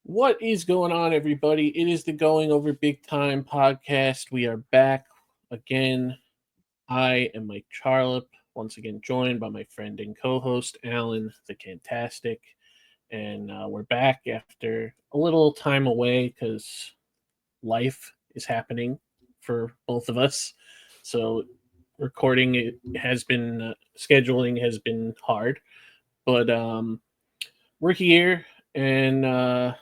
What is going on, everybody? It is the Going Over Big Time podcast. We are back again. I am Mike Charlip, once again joined by my friend and co-host Alan the Fantastic, and we're back after a little time away because life is happening for both of us. So recording it has been scheduling has been hard, but we're here and.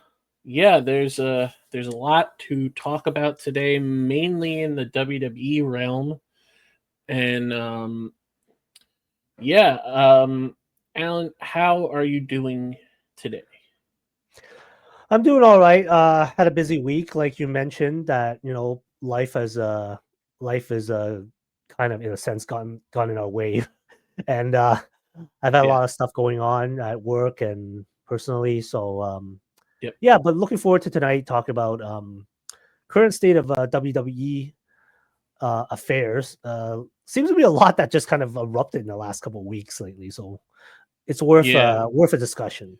Yeah, there's a lot to talk about today, mainly in the WWE realm, and yeah, Alan, how are you doing today? I'm doing all right. Had a busy week, like you mentioned. That life is kind of in a sense gone in our way, and I've had a Yeah, lot of stuff going on at work and personally. So yep, yeah, but looking forward to tonight. Talk about current state of WWE affairs. Seems to be a lot that just kind of erupted in the last couple of weeks lately. So it's yeah, worth a discussion.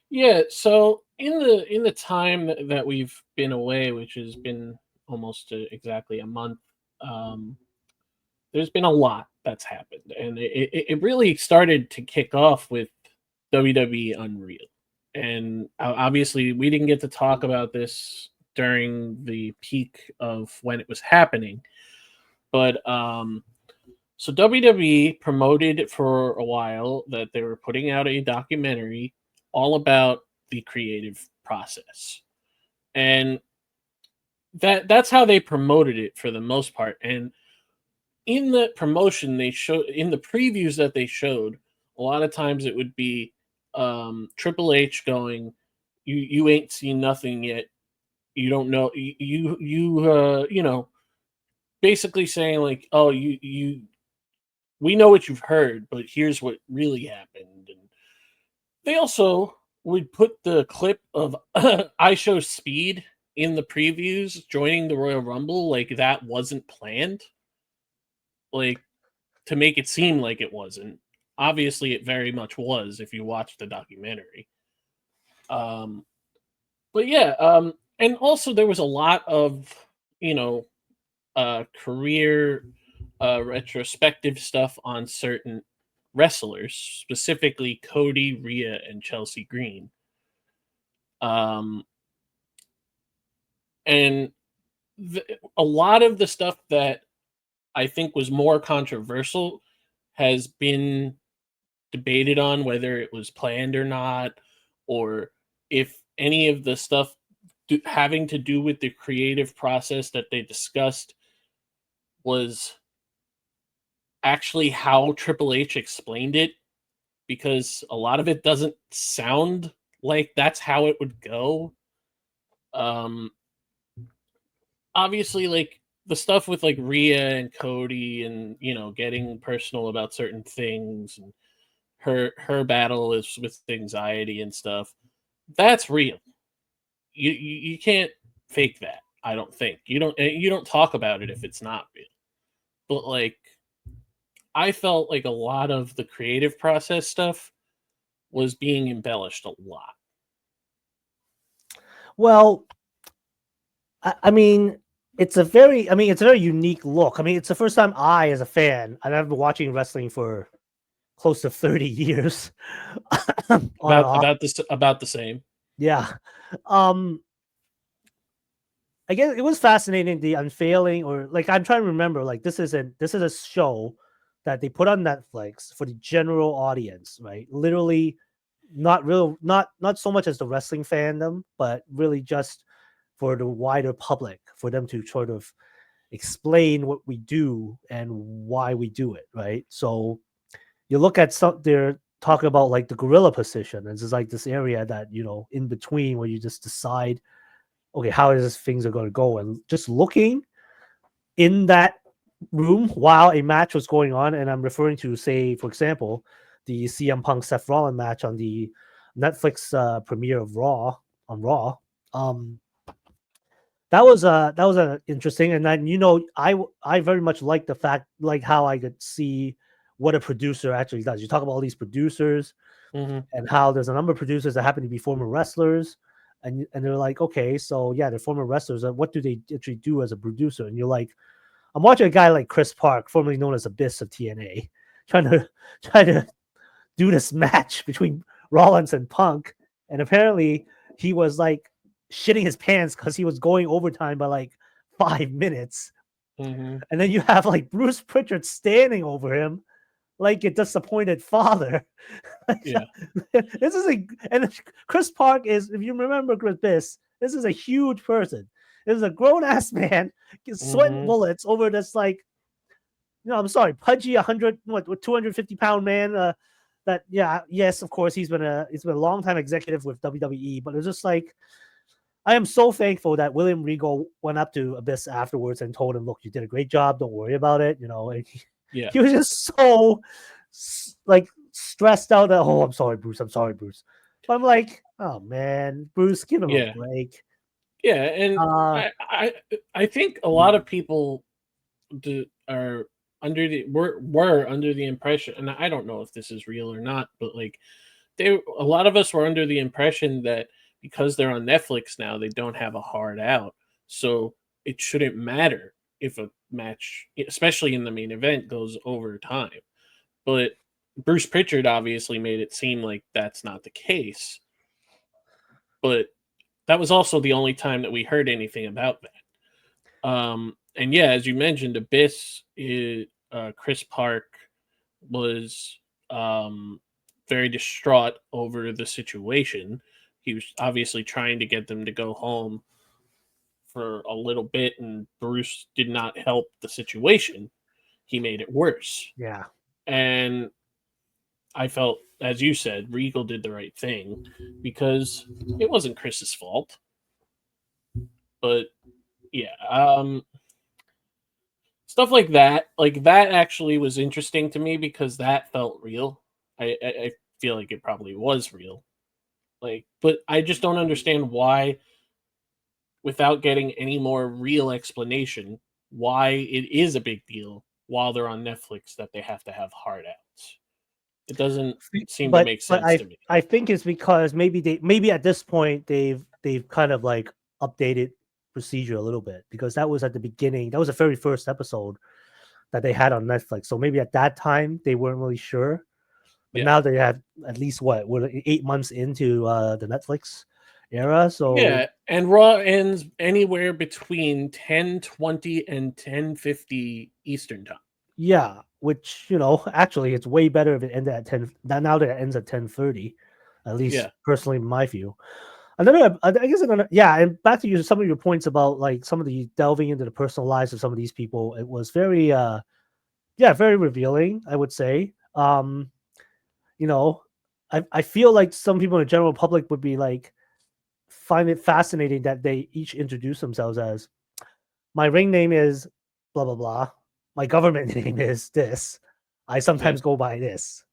yeah. So in the time that we've been away, which has been almost exactly a month, um, there's been a lot that's happened, and it really started to kick off with WWE Unreal. And obviously, we didn't get to talk about this during the peak of when it was happening, but so WWE promoted for a while that they were putting out a documentary all about the creative process, and that's how they promoted it for the most part. And in the promotion they showed, in the previews that they showed, a lot of times it would be Triple H going, you ain't seen nothing yet, you don't know, you know, basically saying like, oh, you we know what you've heard, but here's what really happened. And they also would put the clip of I Show Speed in the previews joining the Royal Rumble like that wasn't planned, like to make it seem like it wasn't. Obviously, it very much was if you watch the documentary. Um, but yeah, and also there was a lot of, you know, career retrospective stuff on certain wrestlers, specifically Cody, Rhea, and Chelsea Green. Um, and a lot of the stuff that I think was more controversial has been debated on whether it was planned or not, or if any of the stuff having to do with the creative process that they discussed was actually how Triple H explained it, because a lot of it doesn't sound like that's how it would go. Um, Obviously, like the stuff with like Rhea and Cody, and you know, getting personal about certain things, and her battle is with anxiety and stuff. That's real. You can't fake that. I don't think you don't talk about it if it's not real. But like, I felt like a lot of the creative process stuff was being embellished a lot. Well, I mean, it's a very unique look. I mean, it's the first time as a fan, and I've been watching wrestling for close to 30 years on and About off. about the same. Yeah. Um, I guess it was fascinating the unveiling, or like I'm trying to remember, like this is a show that they put on Netflix for the general audience, right? Literally not so much as the wrestling fandom, but really just for the wider public, for them to sort of explain what we do and why we do it, right? So you look at some, they're talking about like the gorilla position. It's just like this area that, in between where you just decide, okay, how is this things are going to go? And just looking in that room while a match was going on, and I'm referring to, say, for example, the CM Punk Seth Rollins match on the Netflix premiere of Raw on Raw. Um, that was interesting, and then I very much like the fact, like how I could see what a producer actually does. You talk about all these producers Mm-hmm. and how there's a number of producers that happen to be former wrestlers, and they're like, okay, so yeah, they're former wrestlers. What do they actually do as a producer? And you're like, I'm watching a guy like Chris Park, formerly known as Abyss of TNA, trying to do this match between Rollins and Punk, and apparently he was like shitting his pants because he was going overtime by like 5 minutes. Mm-hmm. And then you have like Bruce Pritchard standing over him like a disappointed father. Yeah. This is and Chris Park is, if you remember Chris this is a huge person. This is a grown ass man sweating Mm-hmm. bullets over this like, I'm sorry, pudgy 250-pound man. That yes, of course he's been a long time executive with WWE, but it's just like, I am so thankful that William Regal went up to Abyss afterwards and told him, "Look, you did a great job. Don't worry about it." And Yeah. he was just so like stressed out that, "Oh, I'm sorry, Bruce. I'm sorry, Bruce." But I'm like, "Oh man, Bruce, give him a break." Yeah, and I think a lot of people are were under the impression, and I don't know if this is real or not, but like a lot of us were under the impression that because they're on Netflix now, they don't have a hard out, so it shouldn't matter if a match, especially in the main event, goes over time. But Bruce Pritchard obviously made it seem like that's not the case. But that was also the only time that we heard anything about that. And yeah, as you mentioned, Abyss, Chris Park was very distraught over the situation. He was obviously trying to get them to go home for a little bit, and Bruce did not help the situation. He made it worse. Yeah. And I felt, as you said, Regal did the right thing because it wasn't Chris's fault. But yeah, stuff like that actually was interesting to me because that felt real. I feel like it probably was real. But I just don't understand why, without getting any more real explanation, why it is a big deal while they're on Netflix that they have to have hard outs. It doesn't seem to make sense to me. I think it's because maybe at this point they've kind of like updated procedure a little bit, because that was at the beginning. That was the very first episode that they had on Netflix. So maybe at that time they weren't really sure. But now they have at least what 8 months into the Netflix era. So yeah, and Raw ends anywhere between 10:20 and 10:50 Eastern time. Yeah, which actually it's way better if it ended at 10. Now that it ends at 10:30, at least personally in my view. And back to some of your points about like some of the delving into the personal lives of some of these people. It was very very revealing, I would say. I feel like some people in the general public would be like, find it fascinating that they each introduce themselves as, my ring name is blah blah blah, my government name is this, I sometimes go by this.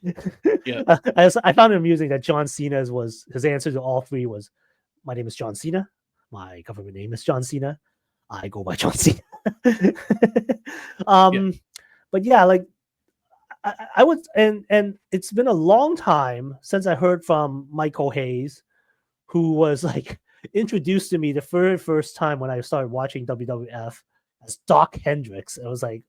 I found it amusing that John Cena's was his answer to all three was, my name is John Cena, my government name is John Cena, I go by John Cena. But yeah, like I would, and it's been a long time since I heard from Michael Hayes, who was like introduced to me the very first time when I started watching WWF as Doc Hendricks. It was like,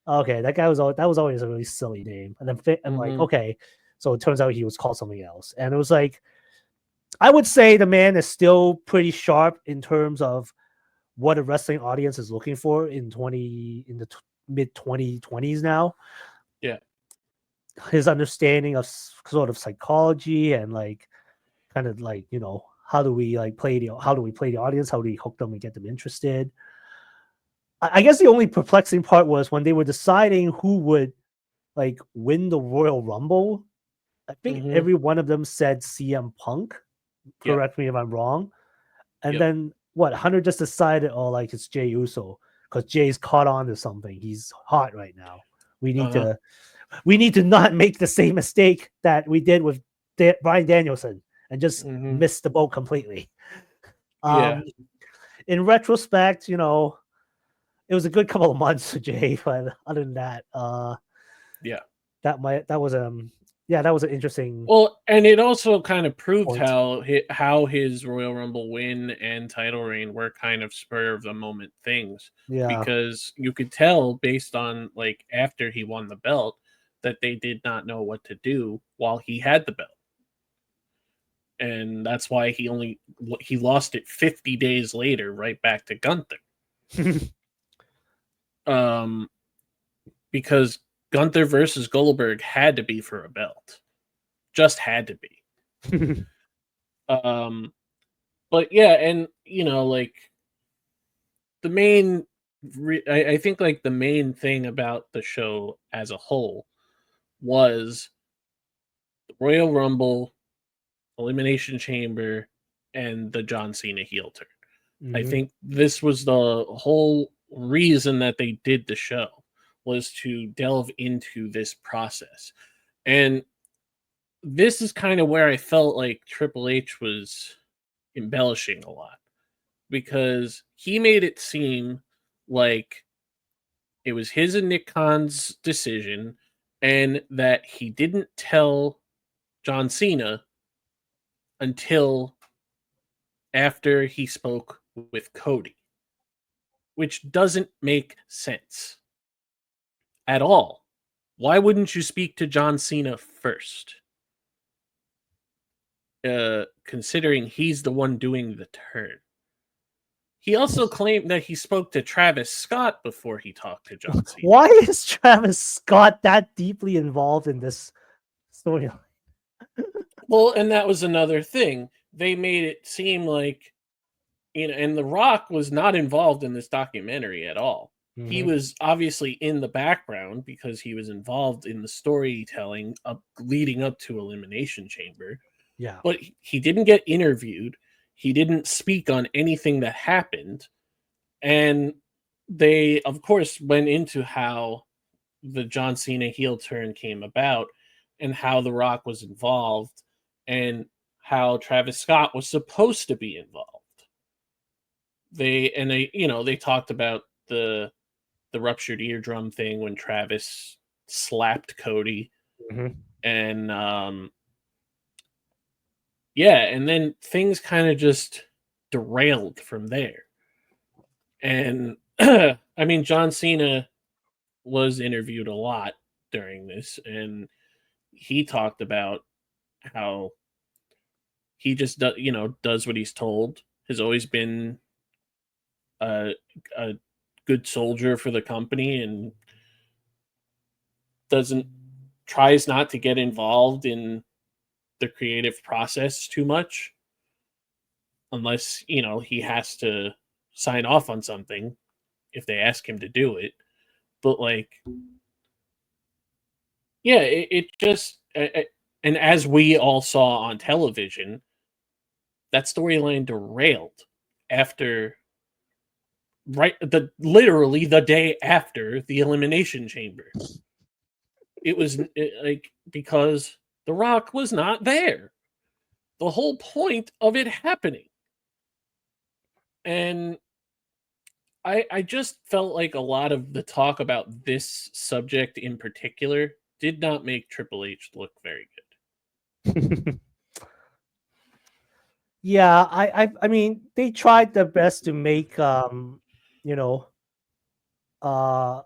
okay, that was always a really silly name. And then I'm like, okay, so it turns out he was called something else. And it was like, I would say the man is still pretty sharp in terms of what a wrestling audience is looking for in the mid 2020s now. Yeah. His understanding of sort of psychology and like kind of like, how do we play the audience? How do we hook them and get them interested? I guess the only perplexing part was when they were deciding who would like win the Royal Rumble. I think every one of them said CM Punk. Correct me if I'm wrong. And then Hunter just decided, oh, like it's Jey Uso because Jay's caught on to something. He's hot right now. We need to not make the same mistake that we did with Bryan Danielson and just miss the boat completely. In retrospect, it was a good couple of months for Jay, but other than that, Yeah, that was an interesting Well, and it also kind of proved point. how his Royal Rumble win and title reign were kind of spur of the moment things, Yeah. because you could tell based on like after he won the belt that they did not know what to do while he had the belt. And that's why he lost it 50 days later right back to Gunther. Um because Gunther versus Goldberg had to be for a belt. Just had to be. Um but yeah, and like the main I think like the main thing about the show as a whole was the Royal Rumble, Elimination Chamber, and the John Cena heel turn. I Mhm. think this was the whole reason that they did the show, was to delve into this process. And this is kind of where I felt like Triple H was embellishing a lot, because he made it seem like it was his and Nick Khan's decision, and that he didn't tell John Cena until after he spoke with Cody, which doesn't make sense at all. Why wouldn't you speak to John Cena first? Considering he's the one doing the turn. He also claimed that he spoke to Travis Scott before he talked to John Cena. Why is Travis Scott that deeply involved in this storyline? Well, and that was another thing. They made it seem like, and The Rock was not involved in this documentary at all. He Mhm. was obviously in the background because he was involved in the storytelling leading up to Elimination Chamber, Yeah. but he didn't get interviewed. He didn't speak on anything that happened. And they, of course, went into how the John Cena heel turn came about and how The Rock was involved and how Travis Scott was supposed to be involved. They talked about the ruptured eardrum thing when Travis slapped Cody, Mhm. and yeah, and then things kind of just derailed from there. And I mean, John Cena was interviewed a lot during this, and he talked about how he just does what he's told. Has always been a a good soldier for the company, and doesn't tries not to get involved in the creative process too much unless he has to sign off on something if they ask him to do it. But like, yeah, it just and as we all saw on television, that storyline derailed after, right, the literally the day after the Elimination Chamber. It was like, because The Rock was not there, the whole point of it happening. And I just felt like a lot of the talk about this subject in particular did not make Triple H look very Yeah, I mean, they tried their best to make you know, uh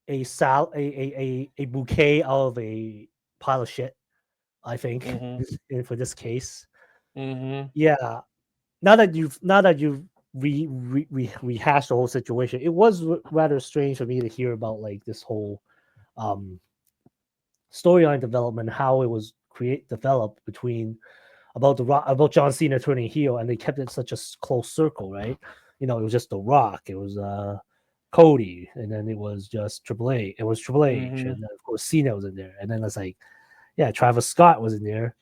a bouquet out of a pile of shit, I good. think, for this case. Mm-hmm. Yeah. Now that you've rehashed the whole situation, it was rather strange for me to hear about like this whole um storyline development, how it was developed between about John Cena turning heel, and they kept it such a close circle, right? It was just The Rock, it was Cody, and then it was just Triple H. It was Triple H, Mm-hmm. and then of course Cena was in there, and then it's like, yeah, Travis Scott was in there,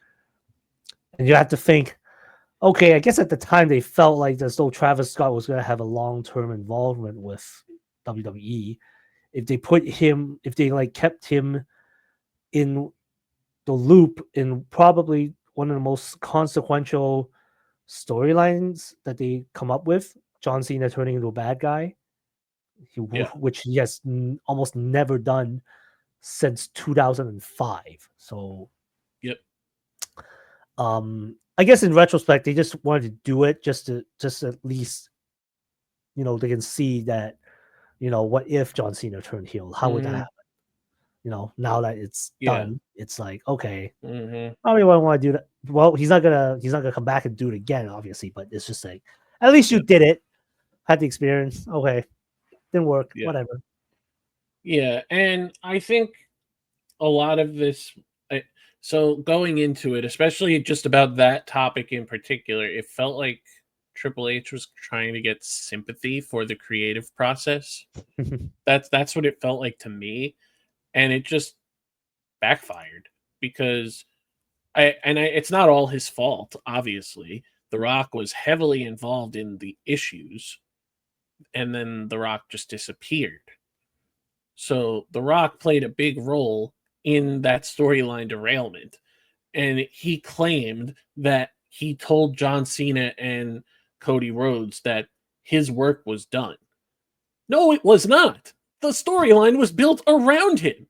and you have to think, okay, I guess at the time they felt like as though Travis Scott was going to have a long term involvement with WWE. If they like kept him in the loop in probably one of the most consequential storylines that they come up with, John Cena turning into a bad guy, Yeah. which he has almost never done since 2005. So Yep. I guess in retrospect, they just wanted to do it just at least, they can see that, what if John Cena turned heel? How would that Mhm. happen? Now that it's Yeah. done, it's like, okay, Mhm. probably won't want to do that. Well, he's not gonna come back and do it again, obviously, but it's just like, at least you Yep. did it, had the experience. Okay, didn't work, Yeah. whatever. Yeah, and I think a lot of this I so going into it, especially just about that topic in particular, it felt like Triple H was trying to get sympathy for the creative process. That's what it felt like to me, and it just backfired because it's not all his fault, obviously. The Rock was heavily involved in the issues, and then The Rock just disappeared. So The Rock played a big role in that storyline derailment. And he claimed that he told John Cena and Cody Rhodes that his work was done. No, it was not. The storyline was built around him.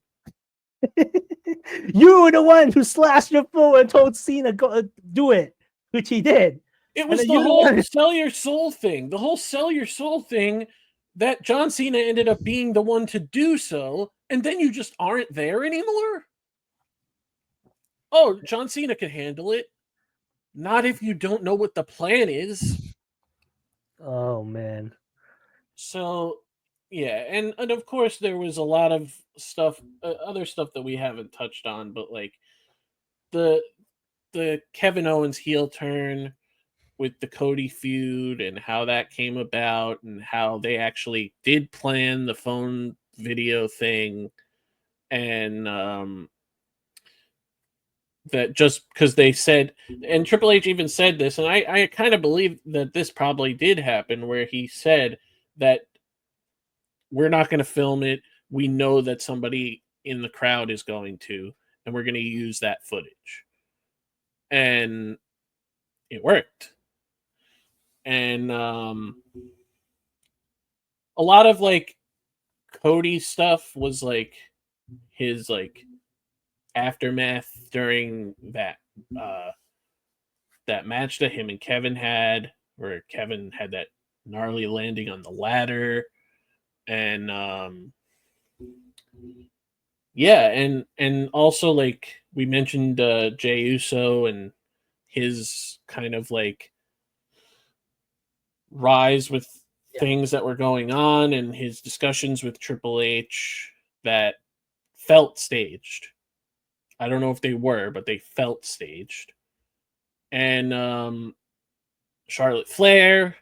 You were the one who slashed your phone and told Cena go do it, which he did. It And was then the you the whole one. sell your soul thing. The whole sell your soul thing that John Cena ended up being the one to do so, and then you just aren't there anymore. Oh, John Cena can handle it. Not if you don't know what the plan is. Oh man. So, yeah, and of course there was a lot of stuff, other stuff that we haven't touched on, but like the the Kevin Owens heel turn with the Cody feud and how that came about and how they actually did plan the phone video thing and that just because they said, and Triple H even said this, and I kind of believe that this probably did happen, where he said that we're not going to film it. We know that somebody in the crowd is going to, and we're going to use that footage. And it worked. And a lot of like Cody stuff was like his like aftermath during uh that match that him and Kevin had, where Kevin had that gnarly landing on the ladder, and yeah, and also like we mentioned Jey Uso and his kind of like rise with Yeah. things that were going on and his discussions with Triple H that felt staged. I don't know if they were, but they felt staged. And Charlotte Flair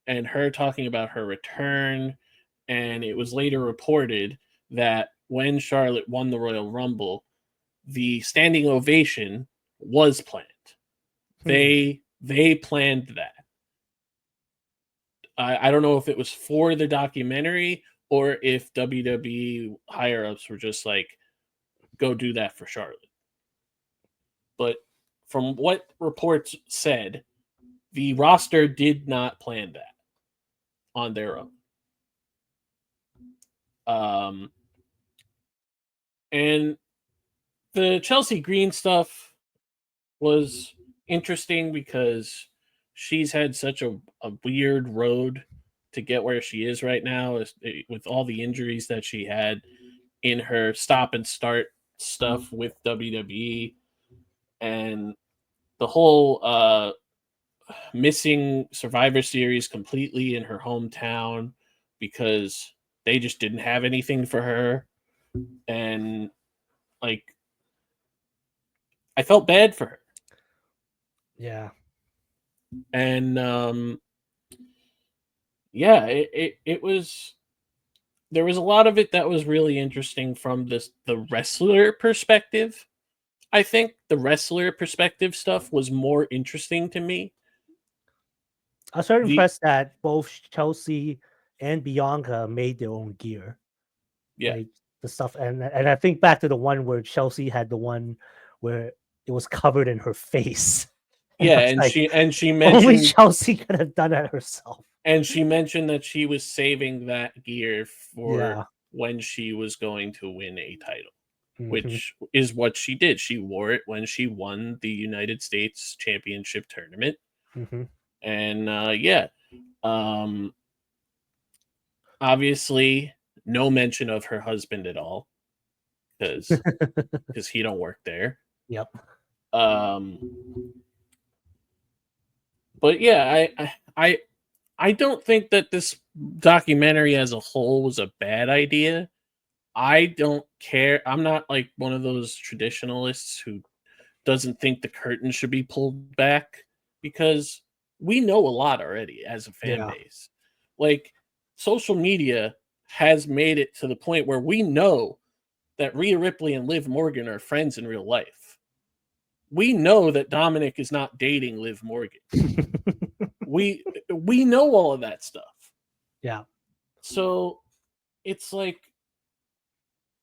and her talking about her return. And it was later reported that when Charlotte won the Royal Rumble, the standing ovation was planned. Hmm. They planned that. I don't know if it was for the documentary or if WWE higher ups were just like, go do that for Charlotte. But from what reports said, the roster did not plan that on their own. Um, and the Chelsea Green stuff was interesting because she's had such a weird road to get where she is right now with all the injuries that she had in her stop and start stuff with WWE and the whole missing Survivor Series completely in her hometown because they just didn't have anything for her. And like, I felt bad for her. Yeah. And yeah, it was, there was a lot of it that was really interesting from the wrestler perspective. I think the wrestler perspective stuff was more interesting to me. I was very The impressed that both Chelsea and Bianca made their own gear. Yeah, Like the stuff, and I think back to the one where Chelsea had the one where it was covered in her face. And I yeah, was like, and she only mentioned Chelsea could have done it herself. that she was saving that gear for Yeah. when she was going to win a title. which is what she did. She wore it when she won the United States Championship tournament. And yeah, um, obviously, no mention of her husband at all because he don't work there. Yep. But yeah, I don't think that this documentary as a whole was a bad idea. I don't care. I'm not like one of those traditionalists who doesn't think the curtain should be pulled back because we know a lot already as a fan base. Like social media has made it to the point where we know that Rhea Ripley and Liv Morgan are friends in real life. We know that Dominic is not dating Liv Morgan. we know all of that stuff. Yeah. So it's like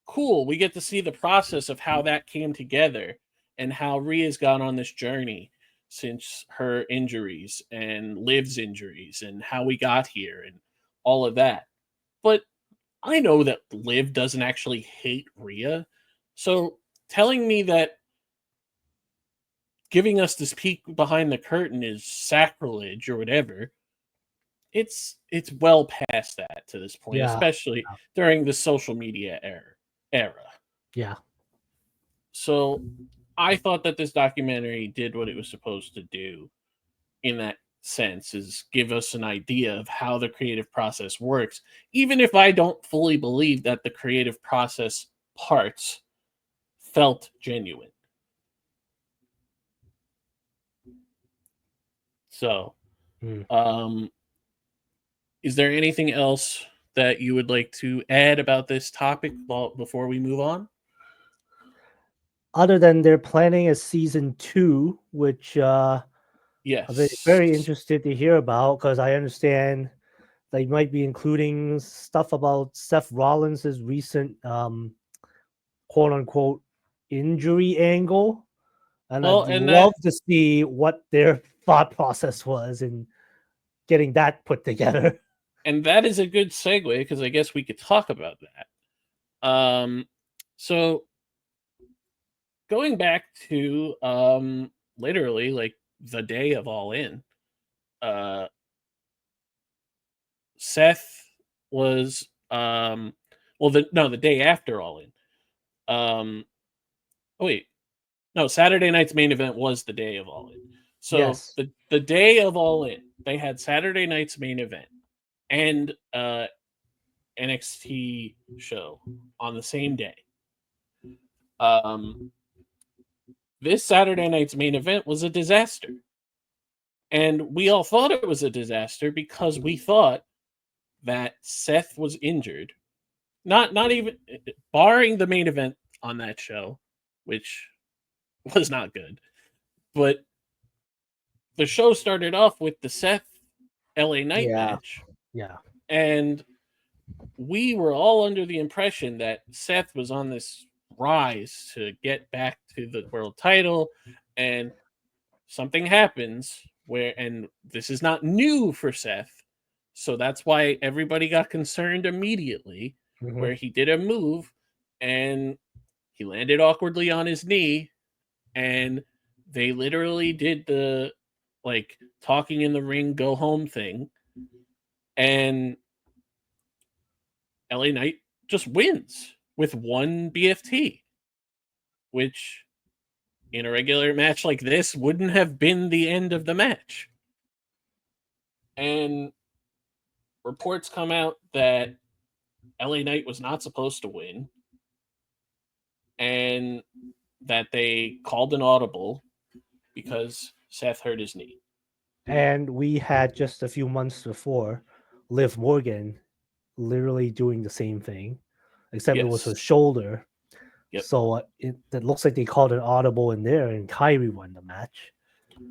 cool. We get to see the process of how that came together and how Rhea's gone on this journey since her injuries and Liv's injuries and how we got here and all of that. But I know that Liv doesn't actually hate Rhea. So telling me that giving us this peek behind the curtain is sacrilege or whatever, it's well past that to this point, especially during the social media era. Yeah. So I thought that this documentary did what it was supposed to do in that sense, is give us an idea of how the creative process works, even if I don't fully believe that the creative process parts felt genuine. So, is there anything else that you would like to add about this topic before we move on? Other than they're planning a season 2, which yes, I'm very interested to hear about because I understand they might be including stuff about Seth Rollins' recent quote unquote injury angle. And I'd love to see what their thought process was in getting that put together. And that is a good segue because I guess we could talk about that. So going back to literally like the day of All In, Seth was the day after All In. Saturday night's main event was the day of All In. So yes. the day of All In, they had Saturday night's main event and NXT show on the same day. This Saturday night's main event was a disaster. And we all thought it was a disaster because we thought that Seth was injured. Not even barring the main event on that show, which was not good. But the show started off with the Seth LA Knight match. Yeah. And we were all under the impression that Seth was on this rise to get back to the world title, and something happens and this is not new for Seth, so that's why everybody got concerned immediately, where he did a move and he landed awkwardly on his knee, and they literally did the like talking in the ring go home thing, and LA Knight just wins with one BFT, which in a regular match like this wouldn't have been the end of the match. And reports come out that LA Knight was not supposed to win and that they called an audible because Seth hurt his knee. And we had just a few months before Liv Morgan literally doing the same thing, except it was her shoulder. Yep. So it looks like they called an audible in there, and Kyrie won the match.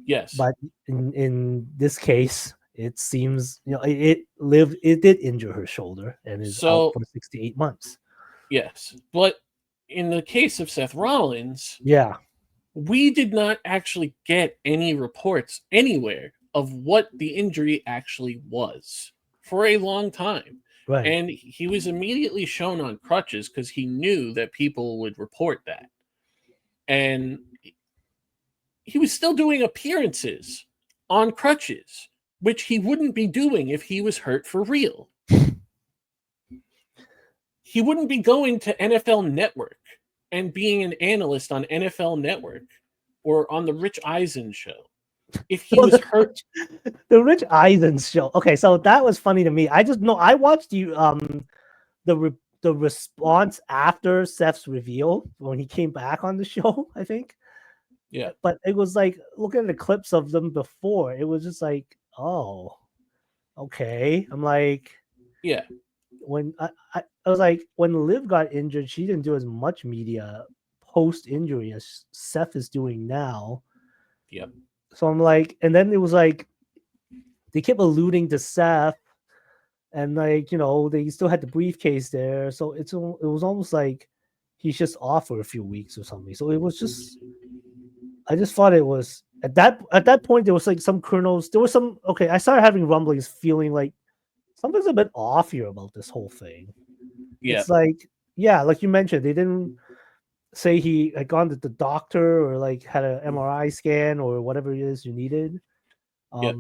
Yes, but in this case, it seems it did injure her shoulder and is out for 6 to 8 months. Yes, but in the case of Seth Rollins, we did not actually get any reports anywhere of what the injury actually was for a long time. Right. And he was immediately shown on crutches because he knew that people would report that. And he was still doing appearances on crutches, which he wouldn't be doing if he was hurt for real. He wouldn't be going to NFL Network and being an analyst on NFL Network or on the Rich Eisen show if he was hurt. The Rich Eisen show. Okay, so that was funny to me. I just know I watched you the response after Seth's reveal when he came back on the show, I think. Yeah. But it was like looking at the clips of them before, it was just like, oh, okay. I'm like, yeah. When I was like, when Liv got injured, she didn't do as much media post injury as Seth is doing now. Yep. So I'm like, and then it was like they kept alluding to Seth, and like, you know, they still had the briefcase there. So it was almost like he's just off for a few weeks or something. So it was just, I just thought it was at that point there was like some kernels. There was some okay. I started having rumblings, feeling like something's a bit off here about this whole thing. Yeah. It's like, yeah, like you mentioned, they didn't say he had gone to the doctor or like had an MRI scan or whatever it is you needed. Yeah.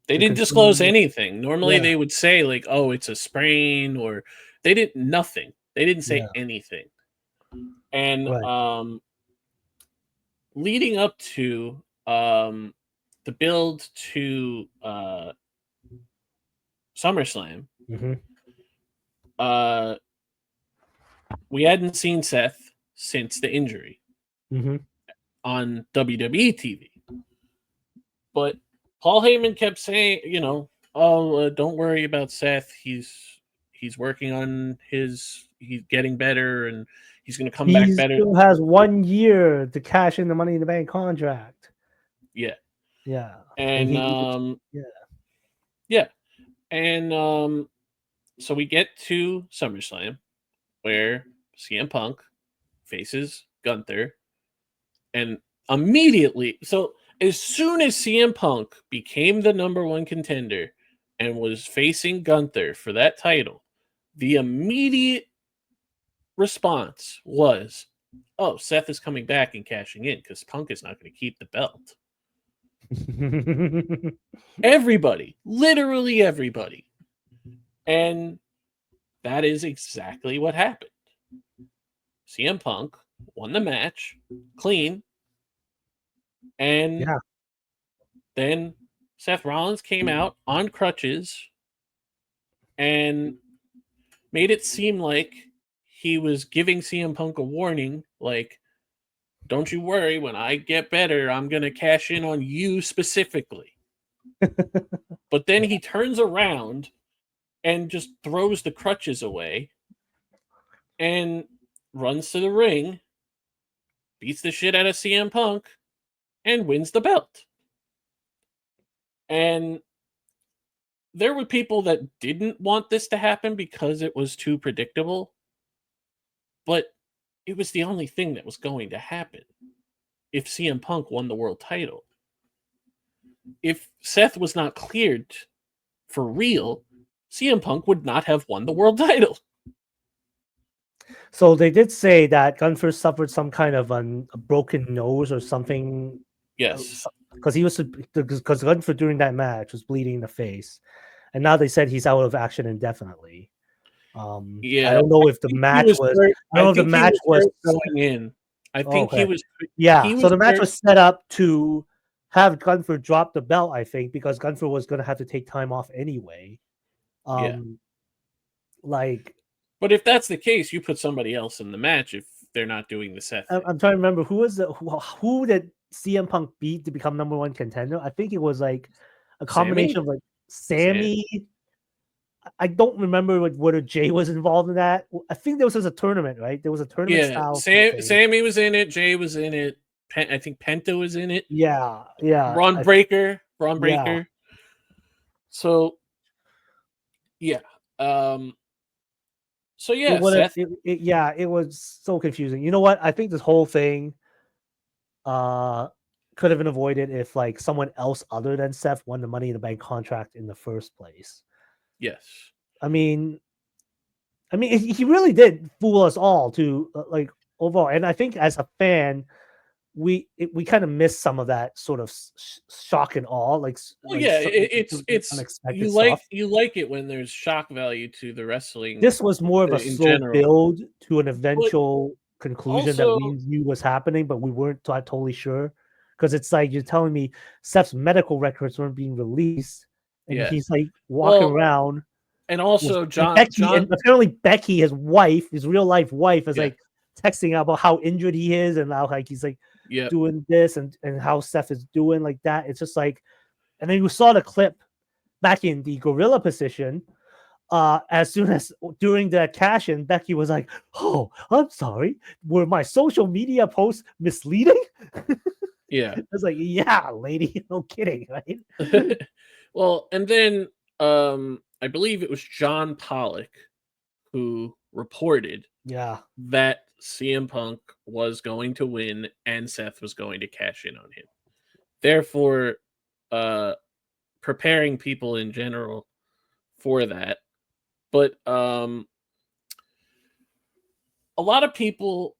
They to didn't disclose confirm. anything. Normally Yeah. they would say like, "Oh, it's a sprain," or they did nothing. They didn't say Yeah. anything. And Right. leading up to the build to SummerSlam, Mhm. we hadn't seen Seth since the injury Mhm. on WWE TV. But Paul Heyman kept saying, you know, "Oh, don't worry about Seth. He's working on he's getting better, and he's going to come He back better." still has 1 year to cash in the Money in the Bank contract. Yeah. Yeah. And And yeah. yeah. And so we get to SummerSlam where CM Punk faces Gunther, and immediately, so as soon as CM Punk became the number one contender and was facing Gunther for that title, the immediate response was, "Oh, Seth is coming back and cashing in because Punk is not going to keep the belt." Everybody, literally everybody. And that is exactly what happened. CM Punk won the match clean, and Yeah. then Seth Rollins came out on crutches and made it seem like he was giving CM Punk a warning, like, "Don't you worry, when I get better, I'm going to cash in on you specifically." But then he turns around and just throws the crutches away and runs to the ring, beats the shit out of CM Punk, and wins the belt. And there were people that didn't want this to happen because it was too predictable, but it was the only thing that was going to happen if CM Punk won the world title. If Seth was not cleared for real, CM Punk would not have won the world title. So they did say that Gunther suffered some kind of a broken nose or something. Yes. Because because Gunther during that match was bleeding in the face, and now they said he's out of action indefinitely. I Yeah. don't know if the match was. I don't I know if the think he match was was. hurt going in. I Oh, think okay. he Yeah. So was the match hurt. was set up to have Gunther drop the belt, I think, because Gunther was going to have to take time off anyway. Yeah. Like, But if that's the case, you put somebody else in the match if they're not doing the Seth thing. I'm trying to remember who did CM Punk beat to become number one contender. I think it was like a combination of like Sammy. I don't remember whether Jay was involved in that. I think there was just a tournament, right? There was a tournament Yeah, style thing. Sammy was in it. Jay was in it. I think Penta was in it. Yeah. Braun Yeah. Breaker. So yeah. So It yeah, would have. Seth. It was so confusing. You know what? I think this whole thing could have been avoided if like someone else other than Seth won the Money in the Bank contract in the first place. Yes. I mean, I mean, he really did fool us all to like overall. And I think as a fan, we kind of missed some of that sort of shock and awe, Well, yeah, it's unexpected stuff. you like it when there's shock value to the wrestling This was more of a in slow general. build to an But eventual conclusion that also, we knew was happening, but we weren't totally sure. Because it's like you're telling me Seth's medical records weren't being released, and yeah. he's like walking Well, around and with also Becky, and apparently Becky, his wife, his real life wife, is yeah, like texting about how injured he is and how like he's like yeah. doing this and how Seth is doing like that. It's just like, and then you saw the clip back in the gorilla position. As soon as during the cash in, Becky was like, "Oh, I'm sorry. Were my social media posts misleading?" Yeah. I was like, "Yeah, lady, no kidding, right?" Well, and then I believe it was John Pollock who reported Yeah, that CM Punk was going to win and Seth was going to cash in on him. Therefore, uh preparing people in general for that. But a lot of people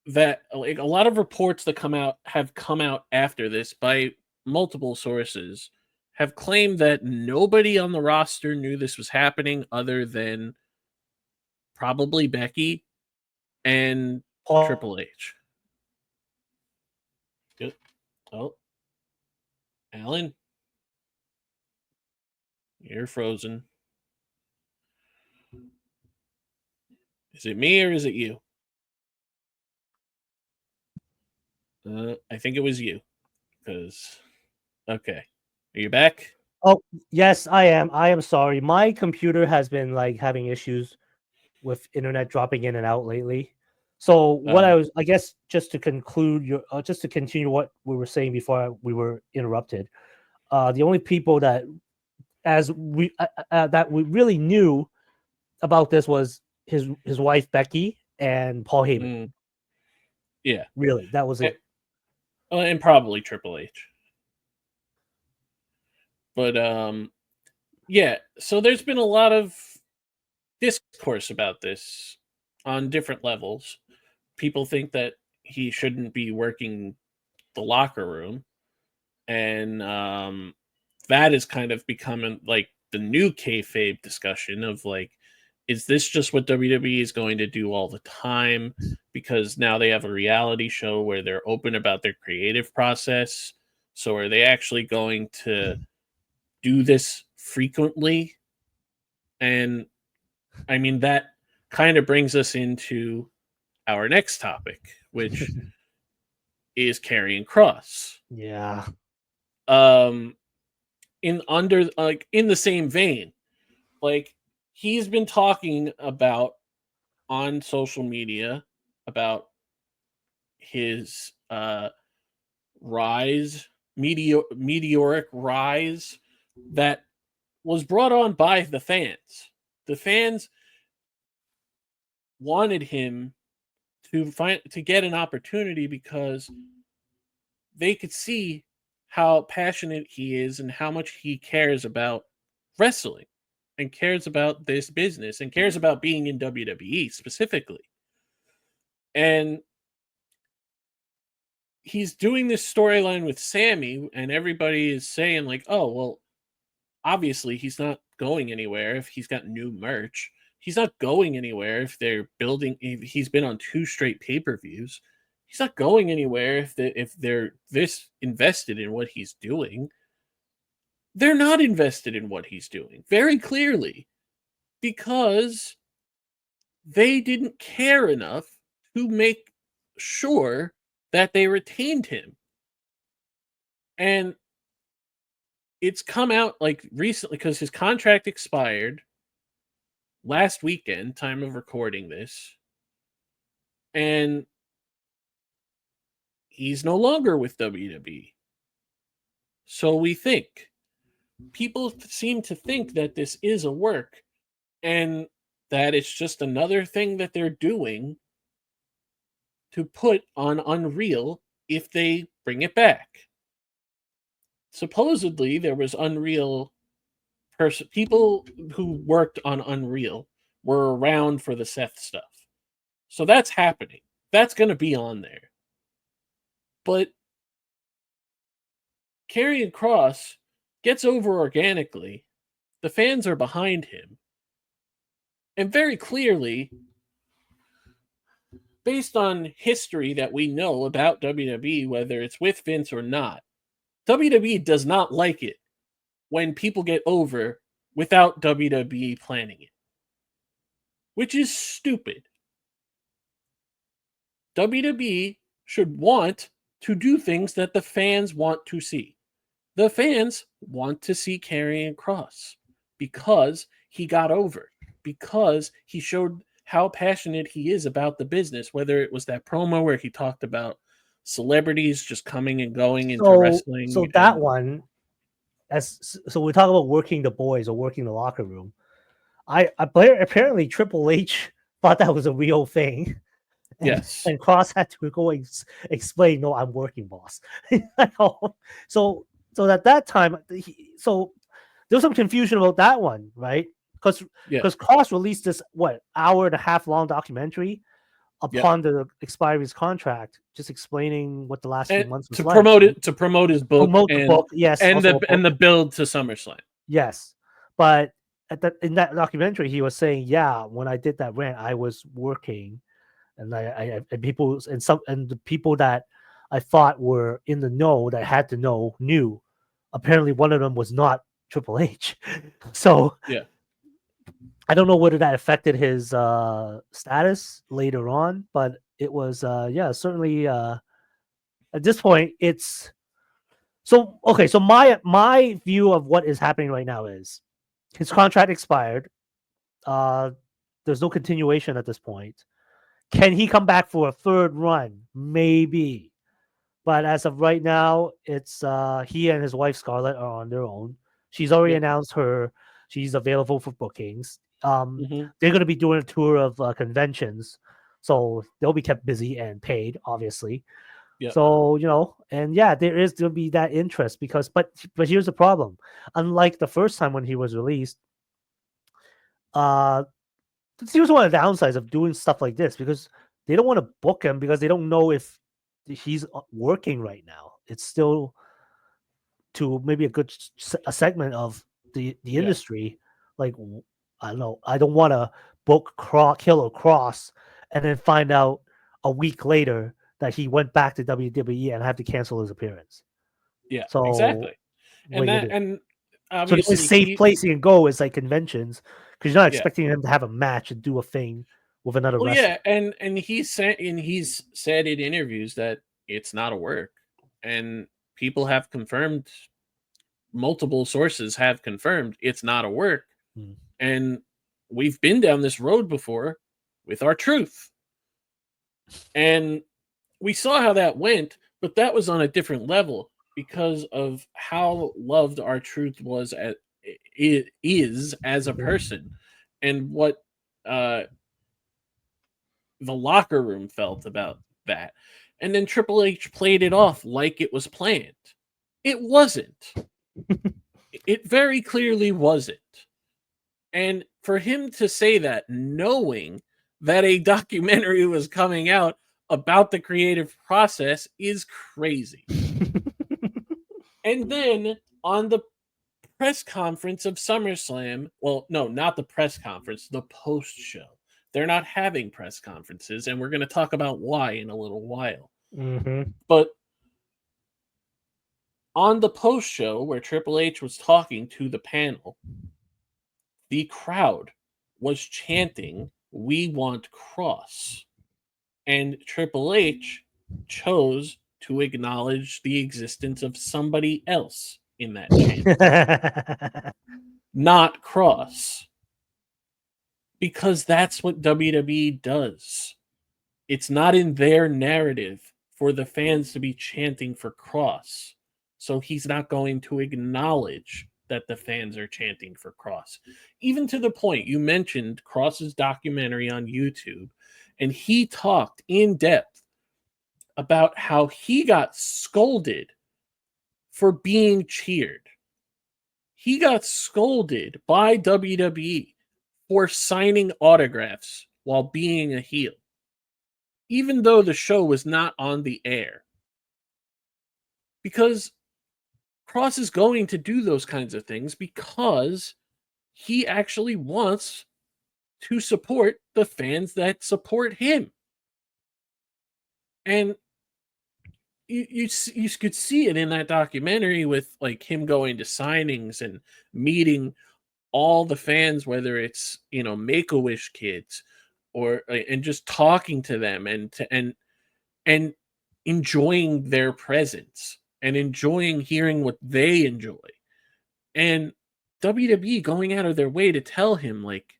that like a lot of reports that come out after this by multiple sources have claimed that nobody on the roster knew this was happening other than probably Becky and Paul. Triple H. Good. Oh, Alan, you're frozen. Is it me or is it you? I think it was you. Because okay, are you back? Oh, yes, I am. I am sorry. My computer has been like having issues with internet dropping in and out lately. So what Uh, I guess, just to conclude just to continue what we were saying before we were interrupted. The only people that that we really knew about this was his wife Becky and Paul Heyman. mm, yeah, Really, that was and, it. and probably Triple H. But yeah. So there's been a lot of discourse about this on different levels. People think that he shouldn't be working the locker room, and that is kind of becoming like the new kayfabe discussion of like, is this just what WWE is going to do all the time? Because now they have a reality show where they're open about their creative process. So are they actually going to do this frequently? And I mean, that kind of brings us into our next topic, which is Karrion Kross. Yeah. Um, in under like in the same vein, like he's been talking about on social media about his rise, meteoric rise that was brought on by the fans. The fans wanted him to get an opportunity because they could see how passionate he is and how much he cares about wrestling and cares about this business and cares about being in WWE specifically. And he's doing this storyline with Sammy, and everybody is saying, like, oh, well, obviously he's not going anywhere if he's got new merch. He's not going anywhere if they're building. If he's been on 2 straight pay-per-views. He's not going anywhere if they're this invested in what he's doing. They're not invested in what he's doing very clearly because they didn't care enough to make sure that they retained him. And it's come out like recently because his contract expired last weekend, time of recording this, and he's no longer with WWE. So we think people seem to think that this is a work and that it's just another thing that they're doing to put on Unreal if they bring it back. Supposedly, there was Unreal people who worked on Unreal were around for the Seth stuff. So that's happening. That's going to be on there. But Karrion Kross gets over organically. The fans are behind him. And very clearly, based on history that we know about WWE, whether it's with Vince or not, WWE does not like it when people get over without WWE planning it, which is stupid. WWE should want to do things that the fans want to see. The fans want to see Karrion Kross because he got over, because he showed how passionate he is about the business, whether it was that promo where he talked about celebrities just coming and going into wrestling. So that one, so we talk about working the boys or working the locker room. Apparently Triple H thought that was a real thing. Yes. And Kross had to go explain, no, I'm working, boss. So at that time, so there was some confusion about that one, right? Because Kross released this hour-and-a-half long documentary upon the expiry of his contract, just explaining what the last few months was to like. promote his book, the book, yes, and the build to SummerSlam. Yes, but in that documentary, he was saying, yeah, when I did that rant, I was working, and the people that I thought were in the know that had to know knew. Apparently, one of them was not Triple H. So yeah. I don't know whether that affected his status later on, but it was certainly at this point it's so okay. So my view of what is happening right now is his contract expired. There's no continuation at this point. Can he come back for a third run? Maybe. But as of right now, it's he and his wife Scarlett are on their own. She's already announced she's available for bookings. They're going to be doing a tour of conventions, so they'll be kept busy and paid, obviously. Yep. So and there is going to be that interest but here's the problem. Unlike the first time when he was released, here's one of the downsides of doing stuff like this, because they don't want to book him because they don't know if he's working right now. It's still to maybe a segment of the industry. Like, I don't know. I don't want to book Killer Kross and then find out a week later that he went back to WWE and have to cancel his appearance. Yeah, so, exactly. And obviously, so the safe place you can go is like conventions, because you're not expecting him to have a match and do a thing with another wrestler. Yeah, and he's said in interviews that it's not a work, and people have confirmed. Multiple sources have confirmed it's not a work, and we've been down this road before with R-Truth, and we saw how that went, but that was on a different level because of how loved R-Truth was as a person, and what the locker room felt about that. And then Triple H played it off like it was planned. It wasn't. It very clearly wasn't. And for him to say that, knowing that a documentary was coming out about the creative process, is crazy. And then on the press conference of SummerSlam, well, no, not the press conference, the post show. They're not having press conferences, and we're going to talk about why in a little while. But on the post show where Triple H was talking to the panel, the crowd was chanting, "We want Kross." And Triple H chose to acknowledge the existence of somebody else in that chant. Not Kross. Because that's what WWE does. It's not in their narrative for the fans to be chanting for Kross. So he's not going to acknowledge that the fans are chanting for Kross. Even to the point, you mentioned Kross's documentary on YouTube, and he talked in depth about how he got scolded for being cheered. He got scolded by WWE for signing autographs while being a heel, even though the show was not on the air. Because Kross is going to do those kinds of things because he actually wants to support the fans that support him. And you could see it in that documentary with like him going to signings and meeting all the fans, whether it's Make-A-Wish kids or and just talking to them and enjoying their presence and enjoying hearing what they enjoy. And WWE going out of their way to tell him, like,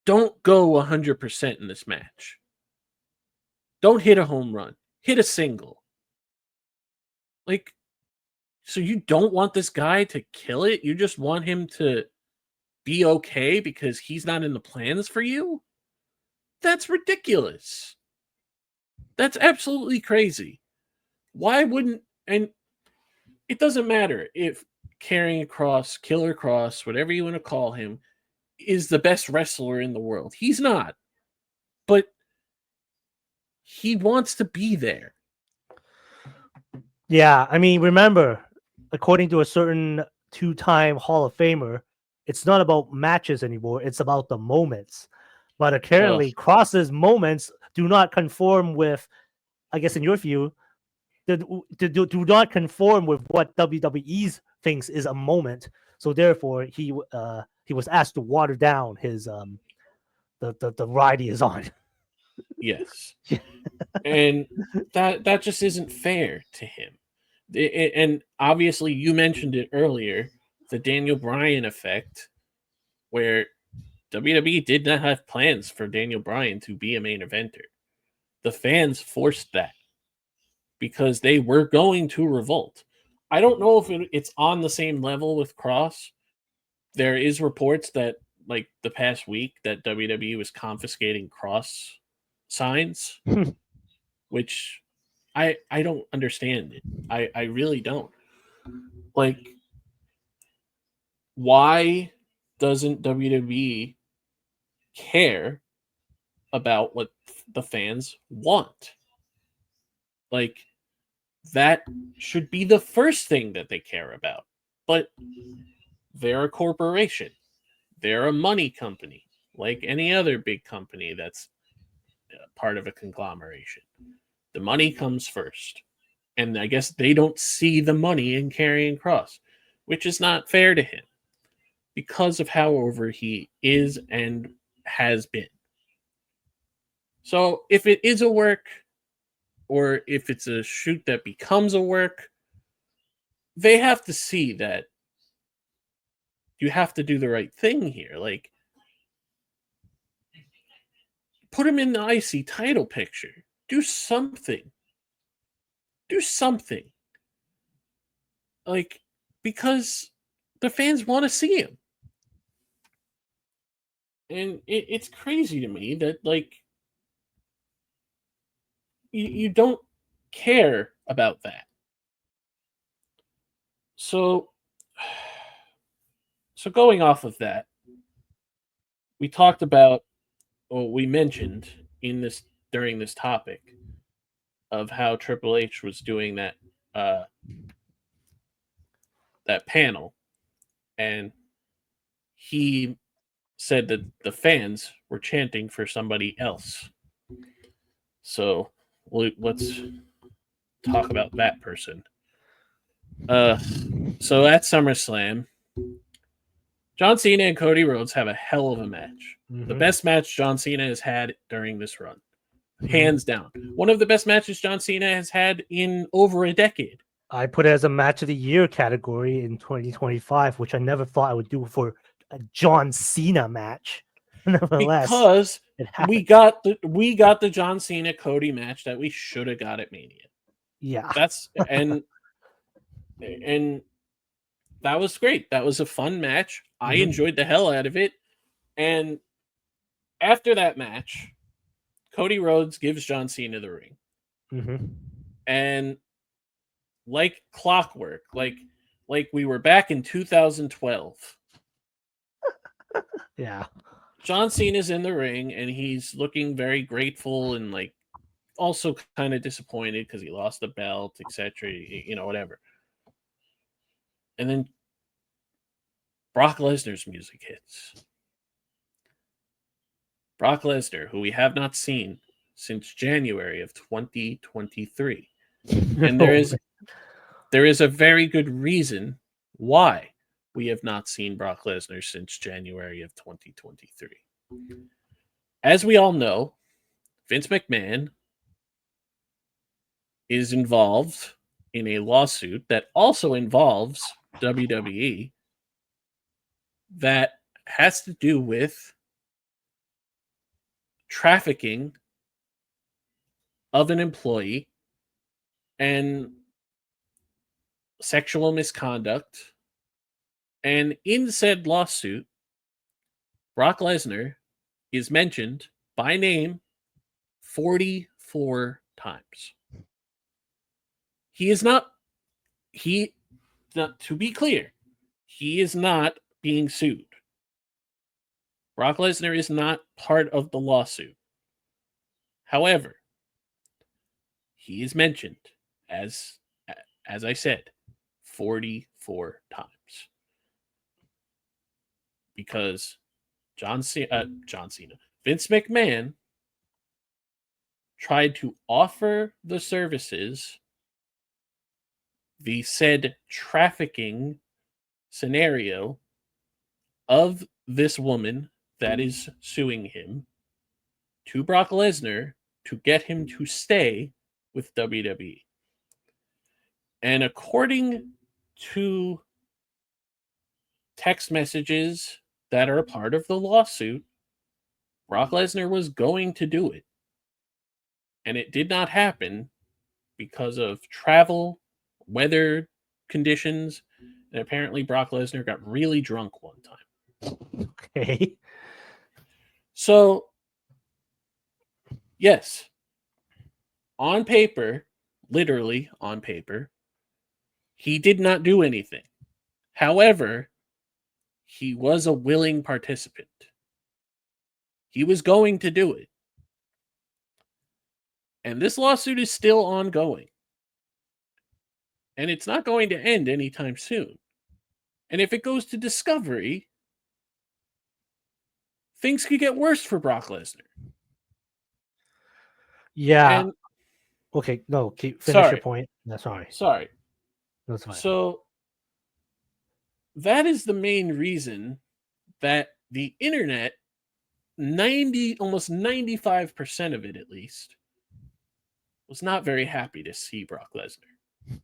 don't go 100% in this match. Don't hit a home run. Hit a single. Like, so you don't want this guy to kill it? You just want him to be okay because he's not in the plans for you? That's ridiculous. That's absolutely crazy. Why wouldn't... And it doesn't matter if Karrion Kross, Killer Kross, whatever you want to call him, is the best wrestler in the world. He's not. But he wants to be there. Yeah, I mean, remember, according to a certain two-time Hall of Famer, it's not about matches anymore. It's about the moments. But apparently, Kross's moments do not conform with, I guess, in your view, do not conform with what WWE's thinks is a moment. So therefore, he was asked to water down his the ride he is on. Yes. And that just isn't fair to him. And obviously, you mentioned it earlier, the Daniel Bryan effect, where WWE did not have plans for Daniel Bryan to be a main eventer. The fans forced that because they were going to revolt. I don't know if it's on the same level with Kross. There is reports that, like the past week, that WWE was confiscating Kross signs, which I don't understand it. I really don't. Like, why doesn't WWE care about what the fans want? Like, that should be the first thing that they care about. But they're a corporation. They're a money company, like any other big company that's part of a conglomeration. The money comes first. And I guess they don't see the money in Karrion Kross, which is not fair to him because of how over he is and has been. So if it is a work, or if it's a shoot that becomes a work, they have to see that you have to do the right thing here. Like, put him in the IC title picture. Do something. Do something. Like, because the fans want to see him. And it's crazy to me that, like, you don't care about that. So going off of that, we talked about, or we mentioned during this topic of how Triple H was doing that that panel, and he said that the fans were chanting for somebody else. So let's talk about that person. So at SummerSlam, John Cena and Cody Rhodes have a hell of a match. The best match John Cena has had during this run. Hands down. One of the best matches John Cena has had in over a decade. I put it as a match of the year category in 2025, which I never thought I would do for a John Cena match. Nevertheless, because we got the John Cena Cody match that we should have got at Mania. Yeah. That's and that was great. That was a fun match. I enjoyed the hell out of it. And after that match, Cody Rhodes gives John Cena the ring. And like clockwork, like we were back in 2012. Yeah. John Cena's in the ring and he's looking very grateful and like also kind of disappointed because he lost the belt, etc. Whatever. And then Brock Lesnar's music hits. Brock Lesnar, who we have not seen since January of 2023. And Oh, there is a very good reason why we have not seen Brock Lesnar since January of 2023. As we all know, Vince McMahon is involved in a lawsuit that also involves WWE that has to do with trafficking of an employee and sexual misconduct. And in said lawsuit, Brock Lesnar is mentioned by name 44 times. He is not, he, to be clear, he is not being sued. Brock Lesnar is not part of the lawsuit. However, he is mentioned as I said, 44 times. Because John Cena, Vince McMahon tried to offer the services, the said trafficking scenario of this woman that is suing him to Brock Lesnar to get him to stay with WWE. And according to text messages that are a part of the lawsuit, Brock Lesnar was going to do it. And it did not happen because of travel, weather conditions, and apparently Brock Lesnar got really drunk one time. okay. So, yes, on paper, literally on paper, he did not do anything. However, he was a willing participant. He was going to do it. And this lawsuit is still ongoing. And it's not going to end anytime soon. And if it goes to discovery, things could get worse for Brock Lesnar. Yeah. And Okay. No, finish sorry, your point. That's sorry. sorry. That's fine. So that is the main reason that the internet, almost 95% of it at least, was not very happy to see Brock Lesnar.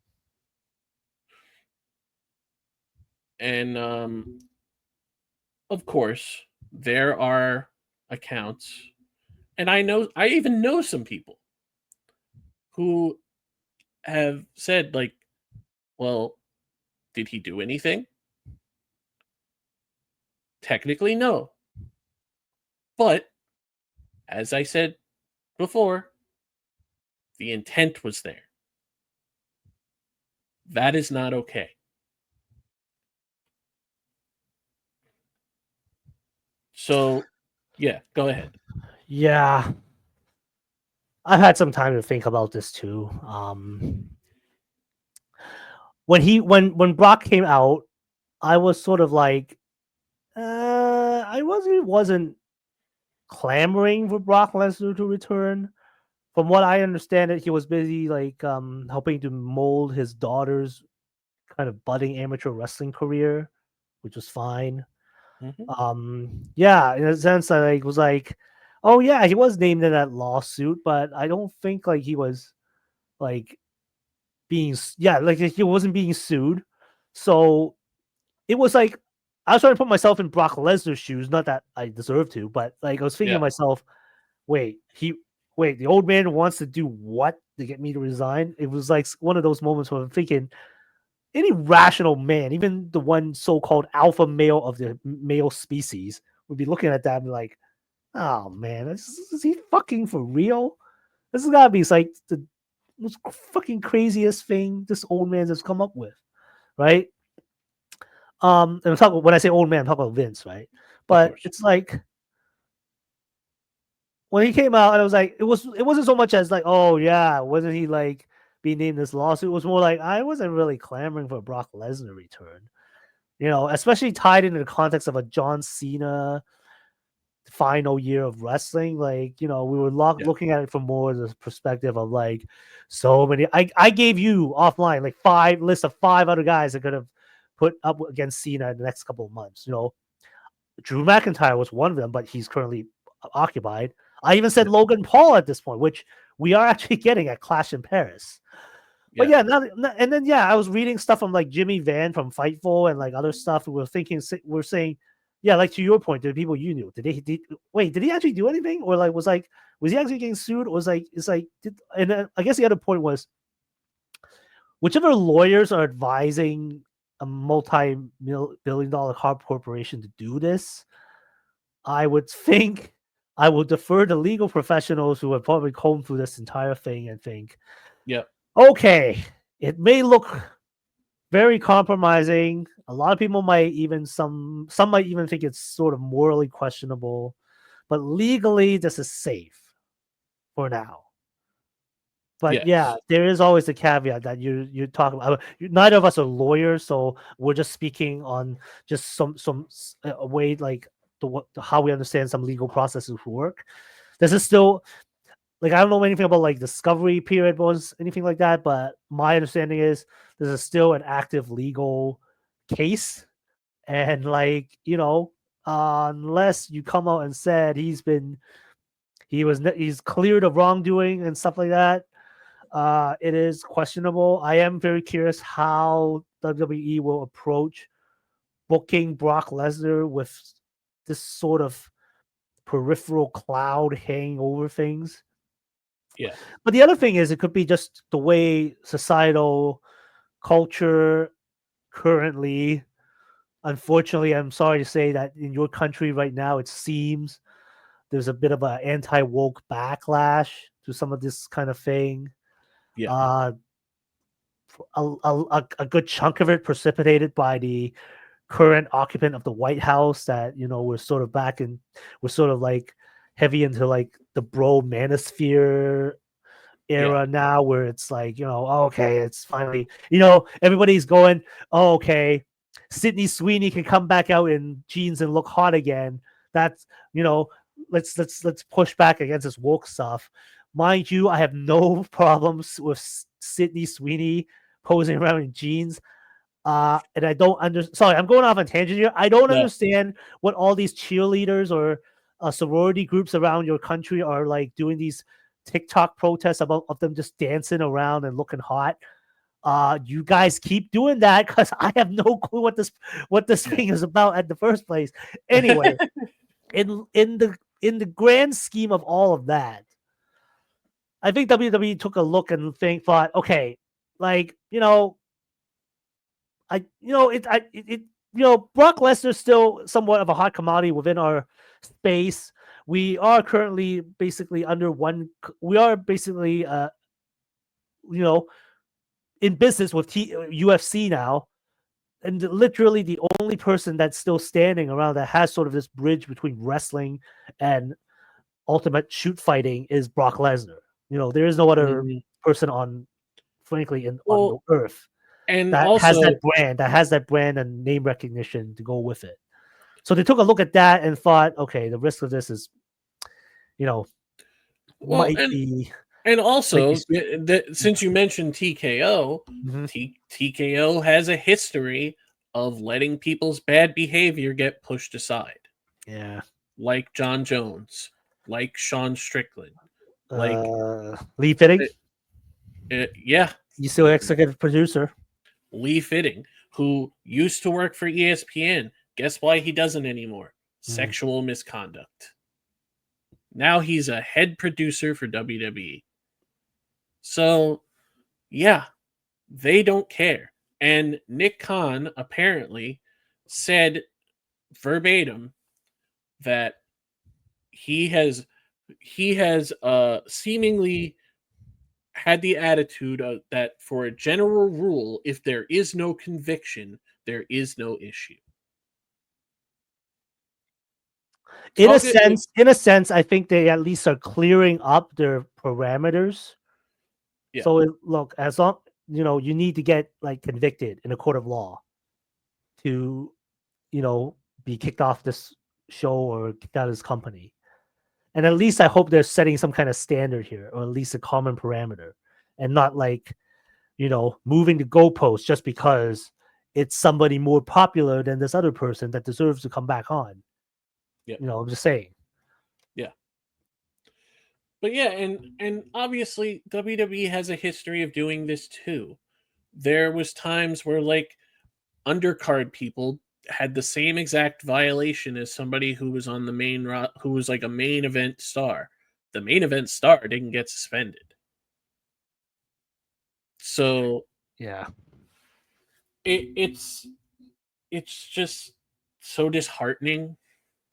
And of course, there are accounts, and I even know some people who have said, like, well, did he do anything? Technically, no. But, as I said before, the intent was there. That is not okay. So, yeah, go ahead. Yeah. I've had some time to think about this too. When Brock came out, I was sort of like, I wasn't clamoring for Brock Lesnar to return. From what I understand, it he was busy like helping to mold his daughter's kind of budding amateur wrestling career, which was fine. Yeah, in a sense, I like was like, oh yeah, he was named in that lawsuit, but I don't think like he was like like he wasn't being sued. So it was like I was trying to put myself in Brock Lesnar's shoes, not that I deserve to, but like I was thinking Yeah. to myself, wait, the old man wants to do what to get me to resign? It was like one of those moments where I'm thinking any rational man, even the one so-called alpha male of the male species, would be looking at that and be like, oh man, is he fucking for real? This has gotta be like the most fucking craziest thing this old man has come up with, right? And I'm talking when I say old man, I'm talking about Vince, right? Of But course. it's like when he came out, and I was like, it wasn't so much as like, oh yeah, wasn't he like being named this lawsuit? It was more like I wasn't really clamoring for a Brock Lesnar return, especially tied into the context of a John Cena final year of wrestling. Like, we were Yeah. looking at it from more the perspective of like so many. I gave you offline like five list of five other guys that could have put up against Cena in the next couple of months. Drew McIntyre was one of them, but he's currently occupied. I even said Yeah. Logan Paul at this point, which we are actually getting at Clash in Paris. But Yeah. yeah, and then yeah, I was reading stuff from like Jimmy Van from Fightful and like other stuff. We're saying, yeah, like to your point, the people you knew, did he actually do anything, or was he actually getting sued, or and then I guess the other point was whichever lawyers are advising a multi-billion-dollar corporation to do this, I would think I will defer to legal professionals who have probably combed through this entire thing and think, Yeah. okay, it may look very compromising. A lot of people might even some might even think it's sort of morally questionable, but legally this is safe for now. But yeah, Yes. there is always the caveat that you're talking about. Neither of us are lawyers, so we're just speaking on just a way like how we understand some legal processes work. This is still like I don't know anything about like discovery period was anything like that, but my understanding is this is still an active legal case, and like unless you come out and said he's cleared of wrongdoing and stuff like that, it is questionable. I am very curious how WWE will approach booking Brock Lesnar with this sort of peripheral cloud hanging over things. Yeah. But the other thing is, it could be just the way societal culture currently. Unfortunately, I'm sorry to say that in your country right now, it seems there's a bit of an anti woke backlash to some of this kind of thing. Yeah. Uh, a good chunk of it precipitated by the current occupant of the White House that we're sort of like heavy into like the bro manosphere Yeah. era now, where it's like, okay, it's finally, everybody's going, oh, okay, Sydney Sweeney can come back out in jeans and look hot again. That's, you know, let's push back against this woke stuff. Mind you, I have no problems with Sydney Sweeney posing around in jeans. And I don't understand. Sorry, I'm going off on tangent here. I don't No. understand what all these cheerleaders or sorority groups around your country are like doing these TikTok protests about of them just dancing around and looking hot. You guys keep doing that because I have no clue what this Yeah. thing is about at the first place. Anyway, in the grand scheme of all of that, I think WWE took a look and thought, okay, like Brock Lesnar's still somewhat of a hot commodity within our space. We are currently basically under one. We are basically, you know, in business with UFC now, and literally the only person that's still standing around that has sort of this bridge between wrestling and ultimate shoot fighting is Brock Lesnar. There is no other Mhm. person on, frankly, on the Well, earth and that has also, that brand and name recognition to go with it. So they took a look at that and thought, okay, the risk of this is, you know, well, might be and might be. also, since you mentioned TKO, Mhm. TKO has a history of letting people's bad behavior get pushed aside, Yeah. like John Jones, like Sean Strickland, like Lee Fitting, yeah, he's still executive producer. Lee Fitting, who used to work for ESPN. Guess why he doesn't anymore? Mhm. Sexual misconduct. Now he's a head producer for WWE. So, yeah, they don't care. And Nick Khan apparently said verbatim that he has seemingly had the attitude of that for a general rule, if there is no conviction, there is no issue. In a sense, I think they at least are clearing up their parameters. Yeah. So look, as long you need to get like convicted in a court of law to be kicked off this show or kicked out of this company. And at least I hope they're setting some kind of standard here, or at least a common parameter, and not like moving the goalposts just because it's somebody more popular than this other person that deserves to come back on. Yeah. I'm just saying. Yeah. But yeah, and obviously WWE has a history of doing this too. There was times where like undercard people had the same exact violation as somebody who was on the who was like a main event star. The main event star didn't get suspended. So Yeah. it's just so disheartening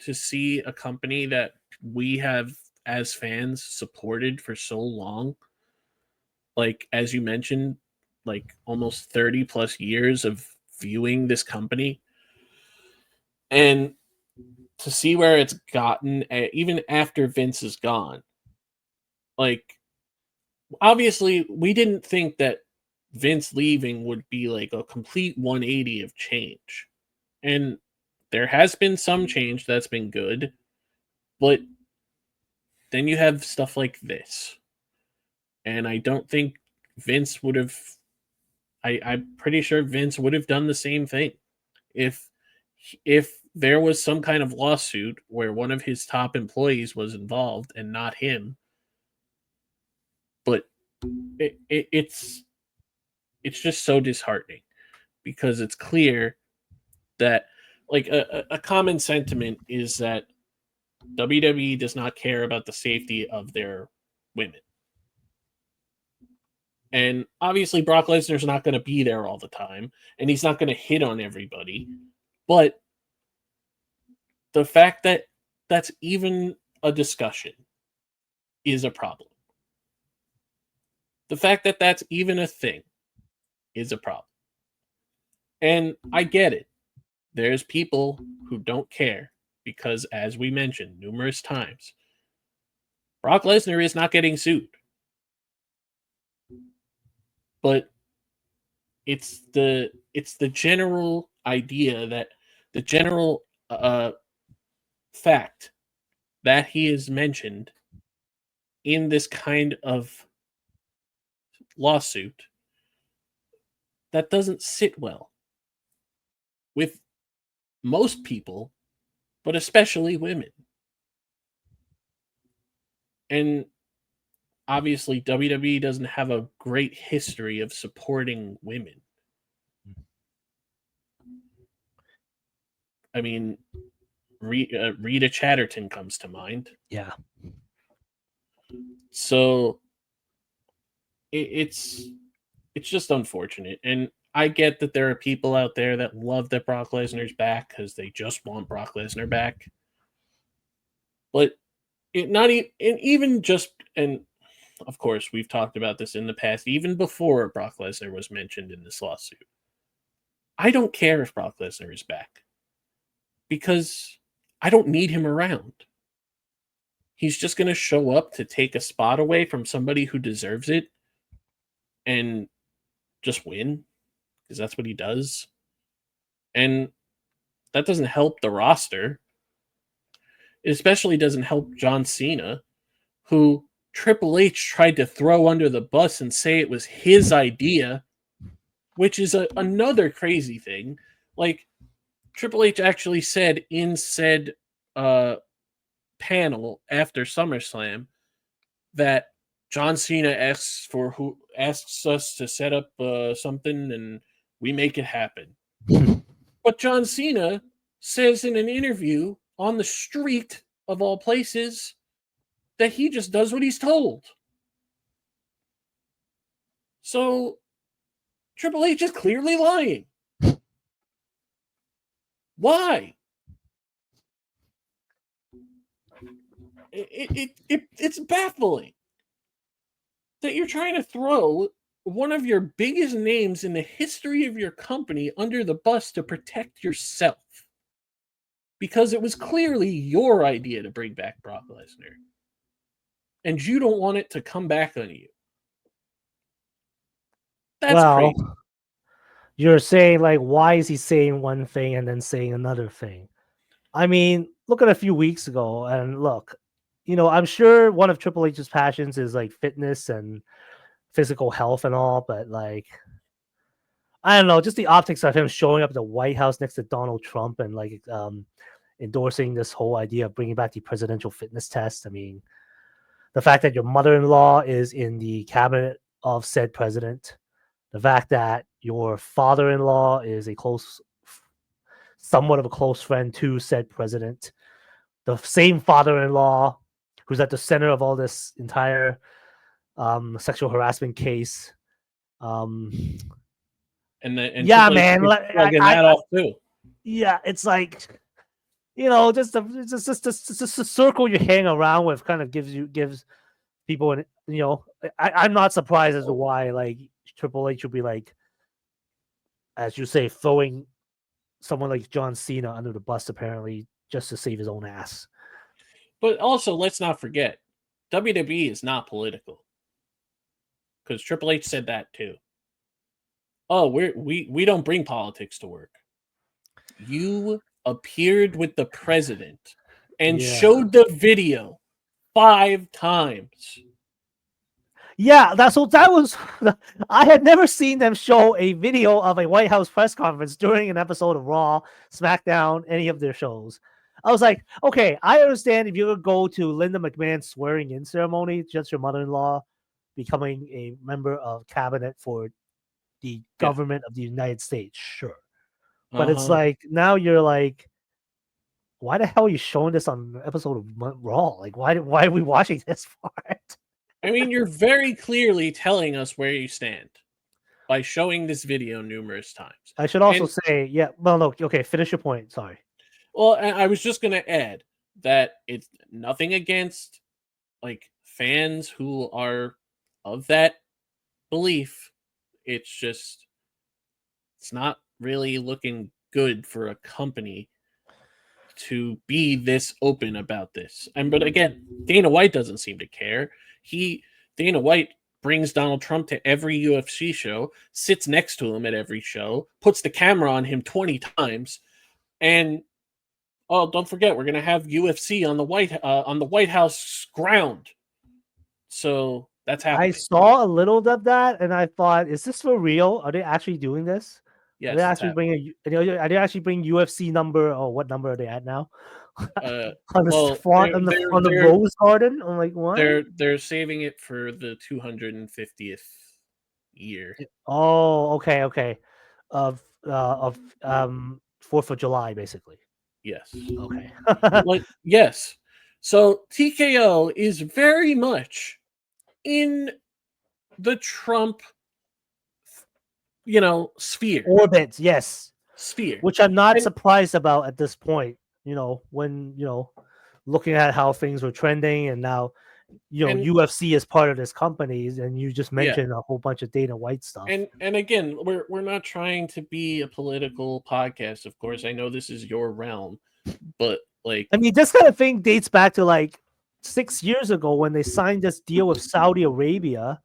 to see a company that we have as fans supported for so long, like as you mentioned, like almost 30 plus years of viewing this company, and to see where it's gotten even after Vince is gone. Like obviously we didn't think that Vince leaving would be like a complete 180 of change, and there has been some change that's been good, but then you have stuff like this, and I don't think Vince would have. I'm pretty sure Vince would have done the same thing if there was some kind of lawsuit where one of his top employees was involved and not him. But it's just so disheartening because it's clear that like a common sentiment is that WWE does not care about the safety of their women. And obviously, Brock Lesnar's not going to be there all the time, and he's not going to hit on everybody. But the fact that that's even a discussion is a problem. The fact that that's even a thing is a problem. And I get it. There's people who don't care because, as we mentioned numerous times, Brock Lesnar is not getting sued. But it's the general idea that the general fact that he is mentioned in this kind of lawsuit that doesn't sit well with most people, but especially women. And obviously, WWE doesn't have a great history of supporting women. I mean, Rita Chatterton comes to mind. Yeah. So it's just unfortunate. And I get that there are people out there that love that Brock Lesnar's back because they just want Brock Lesnar back. But even just, and of course we've talked about this in the past, even before Brock Lesnar was mentioned in this lawsuit, I don't care if Brock Lesnar is back because I don't need him around. He's just going to show up to take a spot away from somebody who deserves it and just win because that's what he does. And that doesn't help the roster. It especially doesn't help John Cena, who Triple H tried to throw under the bus and say it was his idea, which is another crazy thing. Like, Triple H actually said in said panel after SummerSlam that John Cena asks us to set up something and we make it happen. But John Cena says in an interview on the street of all places that he just does what he's told. So Triple H is clearly lying. Why? It's baffling that you're trying to throw one of your biggest names in the history of your company under the bus to protect yourself. because it was clearly your idea to bring back Brock Lesnar. And you don't want it to come back on you. That's Well, crazy. you're saying like, why is he saying one thing and then saying another thing? I mean, look at a few weeks ago and look, I'm sure one of Triple H's passions is like fitness and physical health and all, but like, I don't know, just the optics of him showing up at the White House next to Donald Trump and like endorsing this whole idea of bringing back the presidential fitness test. I mean, the fact that your mother-in-law is in the cabinet of said president, the fact that your father-in-law is somewhat of a close friend to said president, the same father-in-law who's at the center of all this entire sexual harassment case. And Yeah, Triple H man. is shrugging that off too. Yeah, it's like just a circle you hang around with kind of gives people an I'm not surprised as to why like Triple H would be like, as you say, throwing someone like John Cena under the bus apparently just to save his own ass. But also, let's not forget, WWE is not political, because Triple H said that too. Oh, we don't bring politics to work. You appeared with the president and showed the video 5 times. Yeah, that was. I had never seen them show a video of a White House press conference during an episode of Raw, SmackDown, any of their shows. I was like, okay, I understand if you would go to Linda McMahon's swearing in ceremony, just your mother-in-law becoming a member of cabinet for the government of the United States, sure. But it's like now you're like, why the hell are you showing this on an episode of Raw? Like, why are we watching this part? I mean, you're very clearly telling us where you stand by showing this video numerous times. I should also say, yeah, well, no, okay, finish your point. Sorry. Well, I was just going to add that it's nothing against like fans who are of that belief. It's just, it's not really looking good for a company to be this open about this. But again, Dana White doesn't seem to care. Dana White brings Donald Trump to every UFC show, sits next to him at every show, puts the camera on him 20 times, and don't forget, we're gonna have UFC on the White House ground. So that's happening. I saw a little of that, and I thought, is this for real? Are they actually doing this? Yes, are they actually bringing UFC number, or what number are they at now? On the Rose Garden. I'm like, what? They're saving it for the 250th year. Oh, okay. Of 4th of July, basically. Yes. Okay. Yes. So TKO is very much in the Trump, sphere. Orbit, yes. Sphere. Which I'm not surprised about at this point, when, looking at how things were trending and now, UFC is part of this company, and you just mentioned a whole bunch of Dana White stuff. And again, we're not trying to be a political podcast, of course. I know this is your realm, but like, I mean, this kind of thing dates back to like 6 years ago when they signed this deal with Saudi Arabia.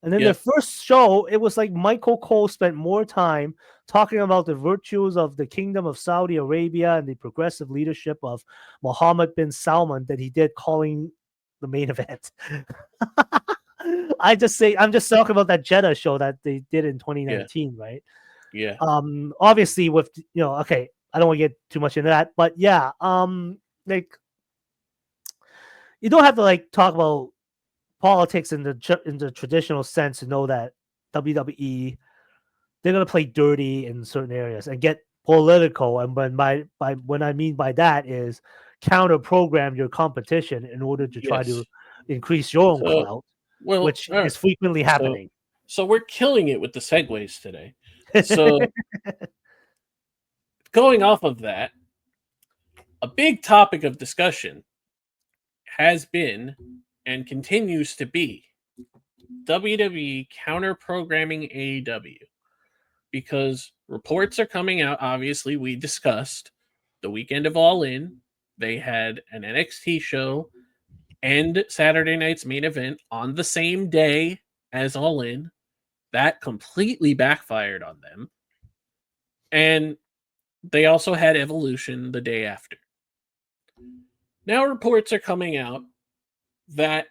And then the first show, it was like Michael Cole spent more time talking about the virtues of the Kingdom of Saudi Arabia and the progressive leadership of Mohammed bin Salman than he did calling the main event. I'm just talking about that Jeddah show that they did in 2019, right? Yeah. Obviously with, okay, I don't want to get too much into that, but yeah, like, you don't have to like talk about politics in the traditional sense to know that WWE, they're gonna play dirty in certain areas and get political. And when I mean by that is counter program your competition in order to try to increase your own clout, which is frequently happening. So we're killing it with the segues today. So going off of that, a big topic of discussion has been and continues to be WWE counter-programming AEW, because reports are coming out, obviously we discussed, the weekend of All In, they had an NXT show and Saturday night's main event on the same day as All In. That completely backfired on them. And they also had Evolution the day after. Now reports are coming out that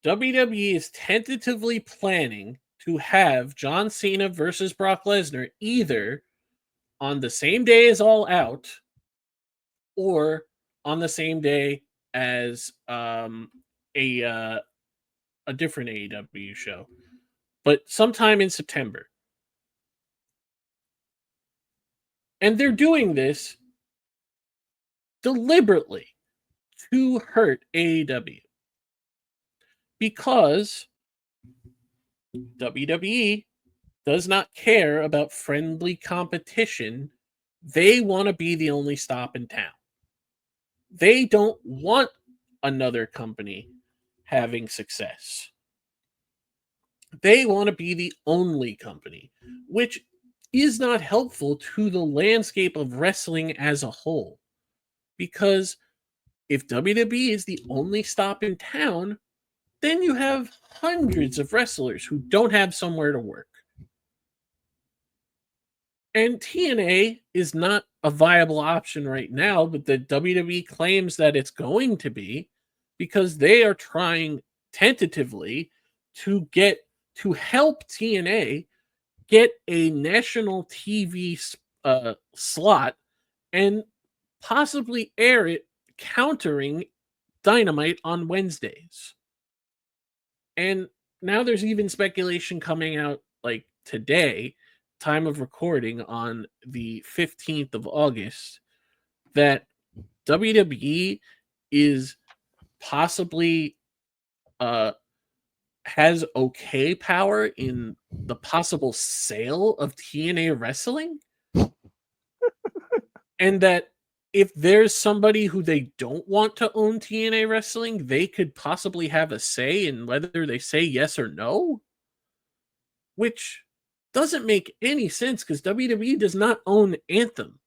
WWE is tentatively planning to have John Cena versus Brock Lesnar either on the same day as All Out or on the same day as a different AEW show, but sometime in September. And they're doing this deliberately to hurt AEW because WWE does not care about friendly competition. They want to be the only stop in town. They don't want another company having success. They want to be the only company, which is not helpful to the landscape of wrestling as a whole. Because if WWE is the only stop in town, then you have hundreds of wrestlers who don't have somewhere to work. And TNA is not a viable option right now, but the WWE claims that it's going to be because they are trying tentatively to help TNA get a national TV slot and possibly air it countering Dynamite on Wednesdays. And now there's even speculation coming out like today, time of recording on the 15th of August, that WWE is possibly has okay power in the possible sale of TNA wrestling. And that if there's somebody who they don't want to own TNA wrestling, they could possibly have a say in whether they say yes or no, which doesn't make any sense because WWE does not own Anthem.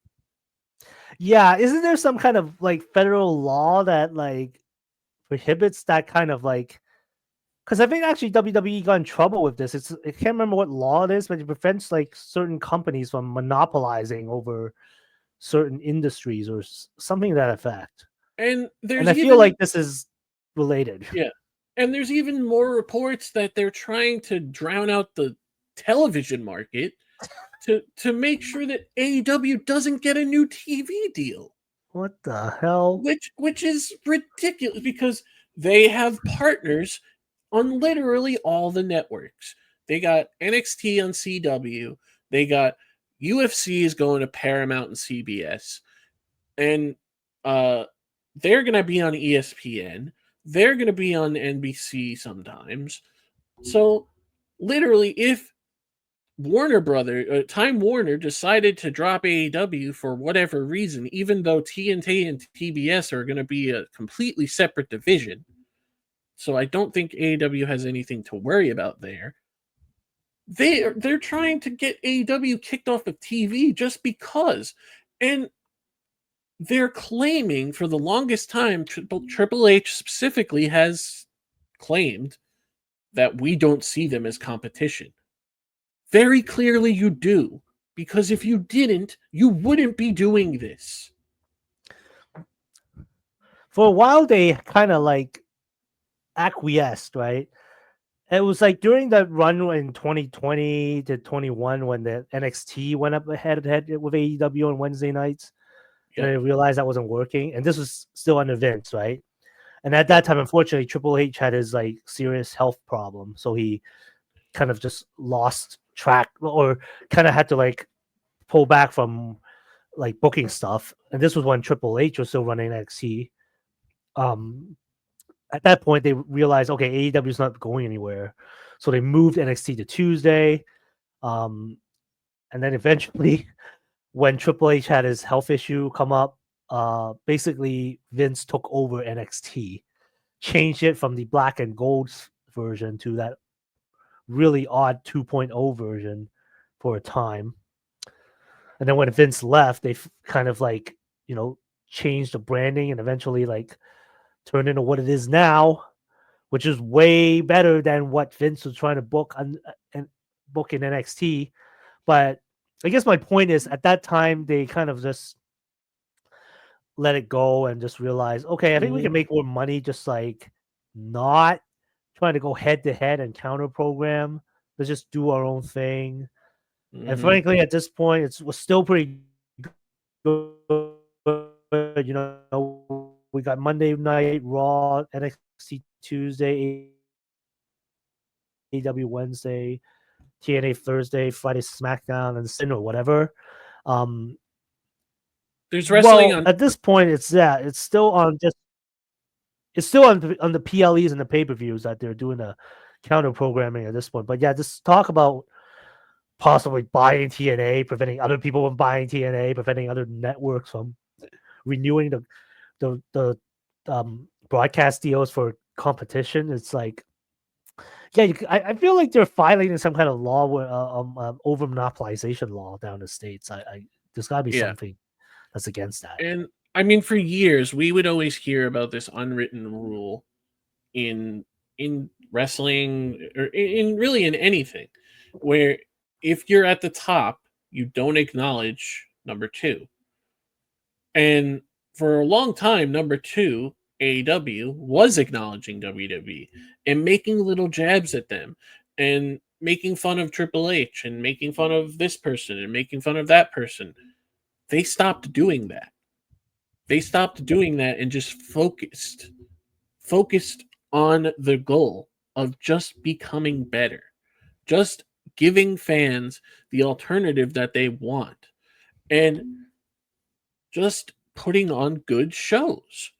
Yeah, isn't there some kind of like federal law that like prohibits that kind of like? Because I think actually WWE got in trouble with this. I can't remember what law it is, but it prevents like certain companies from monopolizing over certain industries or something to that effect. And I feel like this is related. Yeah. And there's even more reports that they're trying to drown out the television market to make sure that AEW doesn't get a new TV deal. What the hell? Which is ridiculous because they have partners on literally all the networks. They got NXT on CW, they got UFC is going to Paramount and CBS, and they're going to be on ESPN. They're going to be on NBC sometimes. So literally, if Time Warner decided to drop AEW for whatever reason, even though TNT and TBS are going to be a completely separate division, so I don't think AEW has anything to worry about there. They're trying to get AEW kicked off of TV just because, and they're claiming for the longest time, Triple H specifically has claimed that we don't see them as competition. Very clearly you do, because if you didn't, you wouldn't be doing this. For a while, they kind of like acquiesced, right? It was like during that run in 2020 to 21 when the NXT went up head to head with AEW on Wednesday nights. Yep. And they realized that wasn't working. And this was still under Vince, right? And at that time, unfortunately, Triple H had his like serious health problem. So he kind of just lost track or kind of had to like pull back from like booking stuff. And this was when Triple H was still running NXT. At that point, they realized, okay, AEW is not going anywhere. So they moved NXT to Tuesday. And then eventually, when Triple H had his health issue come up, basically Vince took over NXT, changed it from the black and gold version to that really odd 2.0 version for a time. And then when Vince left, they kind of like, change the branding and eventually like turn into what it is now, which is way better than what Vince was trying to book and book in NXT. But I guess my point is, at that time they kind of just let it go and just realize, okay, I think we Mhm. can make more money just like not trying to go head to head and counter program. Let's just do our own thing. And Mhm. frankly, at this point, was still pretty good. We got Monday Night Raw, NXT Tuesday, AEW Wednesday, TNA Thursday, Friday SmackDown, and Sin or whatever. There's wrestling Well, on at this point, it's still on just it's still on the PLEs and the pay per views that they're doing the counter programming at this point. But yeah, just talk about possibly buying TNA, preventing other people from buying TNA, preventing other networks from renewing the broadcast deals for competition. It's like, yeah, I feel like they're filing in some kind of law where over monopolization law down in the states. There's got to be yeah. something that's against that. And I mean, for years we would always hear about this unwritten rule in wrestling or really in anything, where if you're at the top, you don't acknowledge number two. And for a long time, number two, AEW, was acknowledging WWE and making little jabs at them and making fun of Triple H and making fun of this person and making fun of that person. They stopped doing that. They stopped doing that and just focused on the goal of just becoming better, just giving fans the alternative that they want, and just putting on good shows.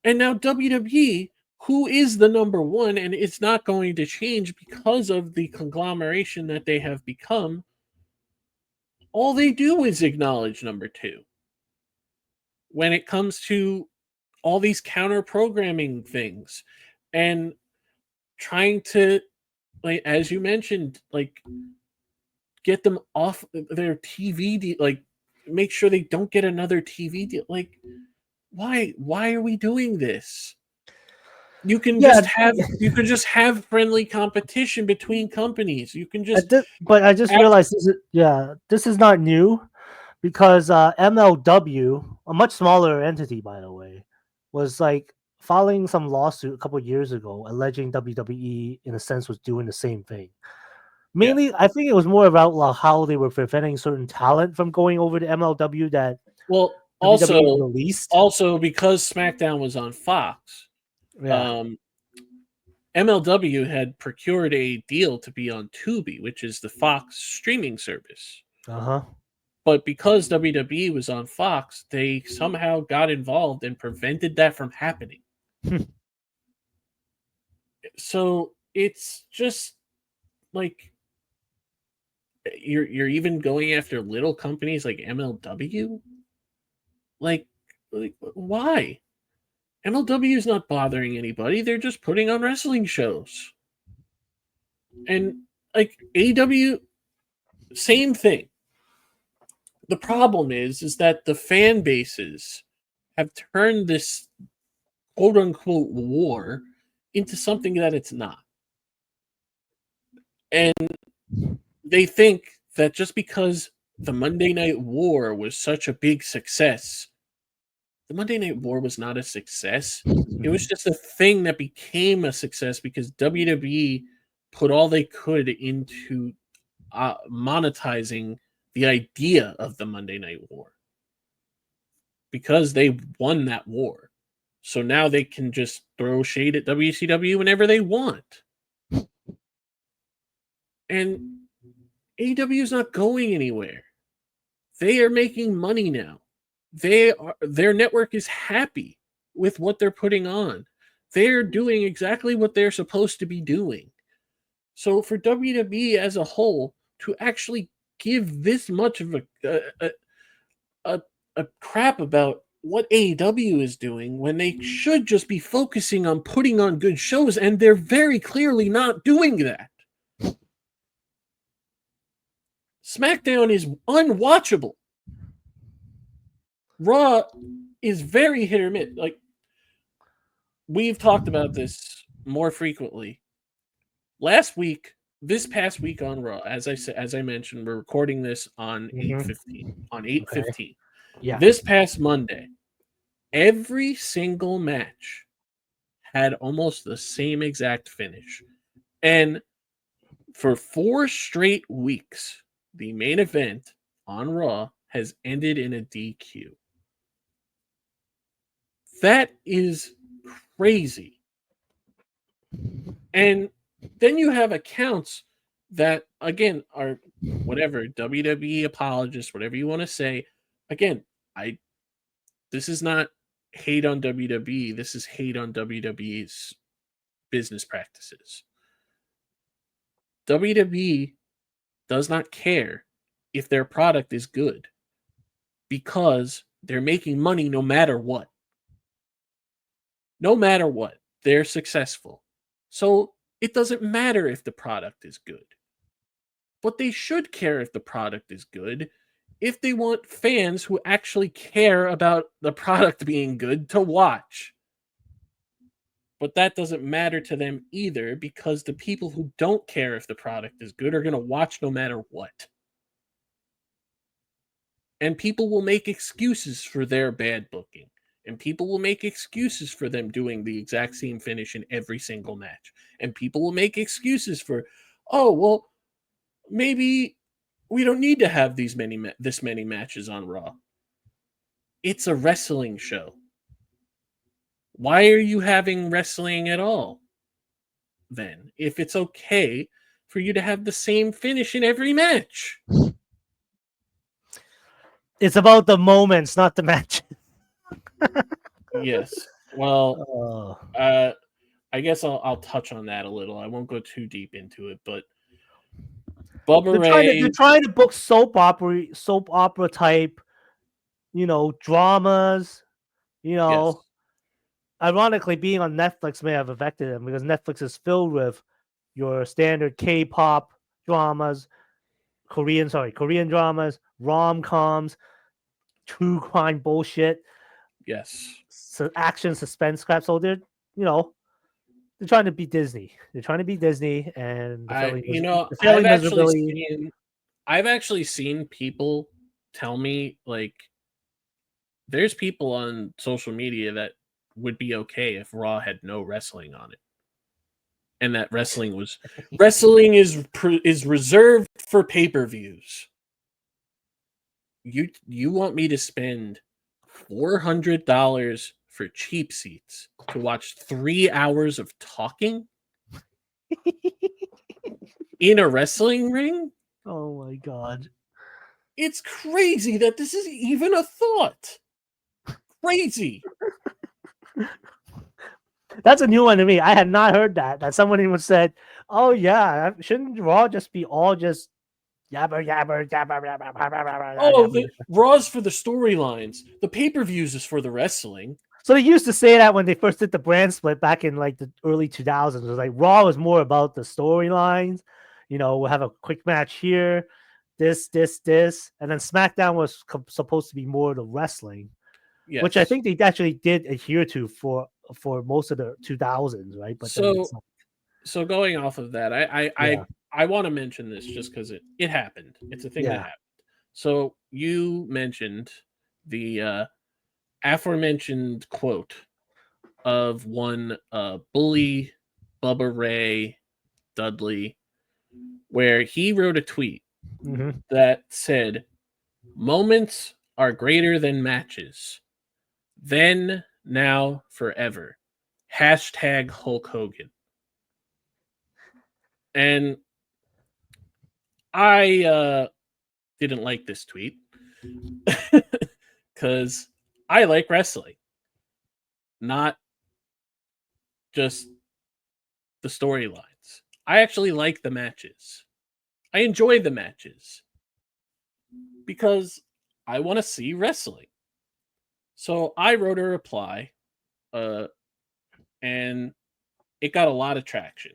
And now WWE, who is the number one, and it's not going to change because of the conglomeration that they have become, all they do is acknowledge number two. When it comes to all these counter programming things and trying to, like as you mentioned, like get them off their TV deal, like make sure they don't get another TV deal. Like why are we doing this? Yeah, You can just have friendly competition between companies. You can just but I just have, realized this is not new because MLW, a much smaller entity by the way, was like filing some lawsuit a couple of years ago alleging WWE in a sense was doing the same thing. yeah. Mainly, I think it was more about like, how they were preventing certain talent from going over to MLW that Well, WWE released. also because SmackDown was on Fox, Yeah. um, MLW had procured a deal to be on Tubi, which is the Fox streaming service. Uh huh. But because WWE was on Fox, they somehow got involved and prevented that from happening. So it's just like you're even going after little companies like MLW. Like why? MLW is not bothering anybody. They're just putting on wrestling shows. And like AEW, same thing. The problem is that the fan bases have turned this quote unquote war into something that it's not. And they think that just because the Monday Night War was such a big success, the Monday Night War was not a success. It was just a thing that became a success because WWE put all they could into monetizing the idea of the Monday Night War because they won that war. So now they can just throw shade at WCW whenever they want. And AEW is not going anywhere. They are making money now. Their network is happy with what they're putting on. They're doing exactly what they're supposed to be doing. So for WWE as a whole to actually give this much of a crap about what AEW is doing when they should just be focusing on putting on good shows, and they're very clearly not doing that. SmackDown is unwatchable. Raw is very hit or miss. Like, we've talked about this more frequently. This past week on Raw, as I mentioned, we're recording this on Mhm. 8/15. On eight Okay. fifteen, Yeah. this past Monday, every single match had almost the same exact finish, and for 4 straight weeks, the main event on Raw has ended in a DQ. That is crazy. And then you have accounts that, again, are whatever WWE apologists, whatever you want to say. Again, I this is not hate on WWE. This is hate on WWE's business practices. WWE does not care if their product is good because they're making money no matter what. No matter what, they're successful. So it doesn't matter if the product is good. But they should care if the product is good if they want fans who actually care about the product being good to watch. But that doesn't matter to them either because the people who don't care if the product is good are going to watch no matter what. And people will make excuses for their bad booking. And people will make excuses for them doing the exact same finish in every single match. And people will make excuses for, oh, well, maybe we don't need to have this many matches on Raw. It's a wrestling show. Why are you having wrestling at all? Then, if it's okay for you to have the same finish in every match. It's about the moments, not the match. Yes. Well, Oh. I guess I'll touch on that a little. I won't go too deep into it, but Bubba They're Ray, trying to book soap opera type, dramas. You yes, know, ironically, being on Netflix may have affected them because Netflix is filled with your standard K-pop dramas, Korean dramas, rom-coms, true crime bullshit, yes. action suspense crap. So you know, they're trying to be Disney. They're trying to be Disney, and the failing miserably. I've actually seen people tell me, like, there's people on social media that would be okay if Raw had no wrestling on it, and that wrestling is reserved for pay-per-views. You want me to spend $400 for cheap seats to watch 3 hours of talking in a wrestling ring? Oh my god. It's crazy that this is even a thought. Crazy. That's a new one to me. I had not heard that someone even said, "Oh yeah, shouldn't Raw just be all just yabber yabber yabber yabber yabber Oh, yabber?" the Raw's for the storylines. The pay-per-views is for the wrestling. So they used to say that when they first did the brand split back in like the early 2000s. It was like Raw was more about the storylines. We'll have a quick match here, this, and then SmackDown was supposed to be more the wrestling, which I Yes. think they actually did adhere to for most of the 2000s, right? But then it's So so going off of that, yeah, I want to mention this just because it happened. It's a thing that yeah. happened. So you mentioned the aforementioned quote of one bully Bubba Ray Dudley, where he wrote a tweet Hmm. that said, "Moments are greater than matches. Then, now, forever. Hashtag Hulk Hogan." And I didn't like this tweet because I like wrestling, not just the storylines. I actually like the matches. I enjoy the matches because I want to see wrestling. So I wrote a reply, uh, and it got a lot of traction.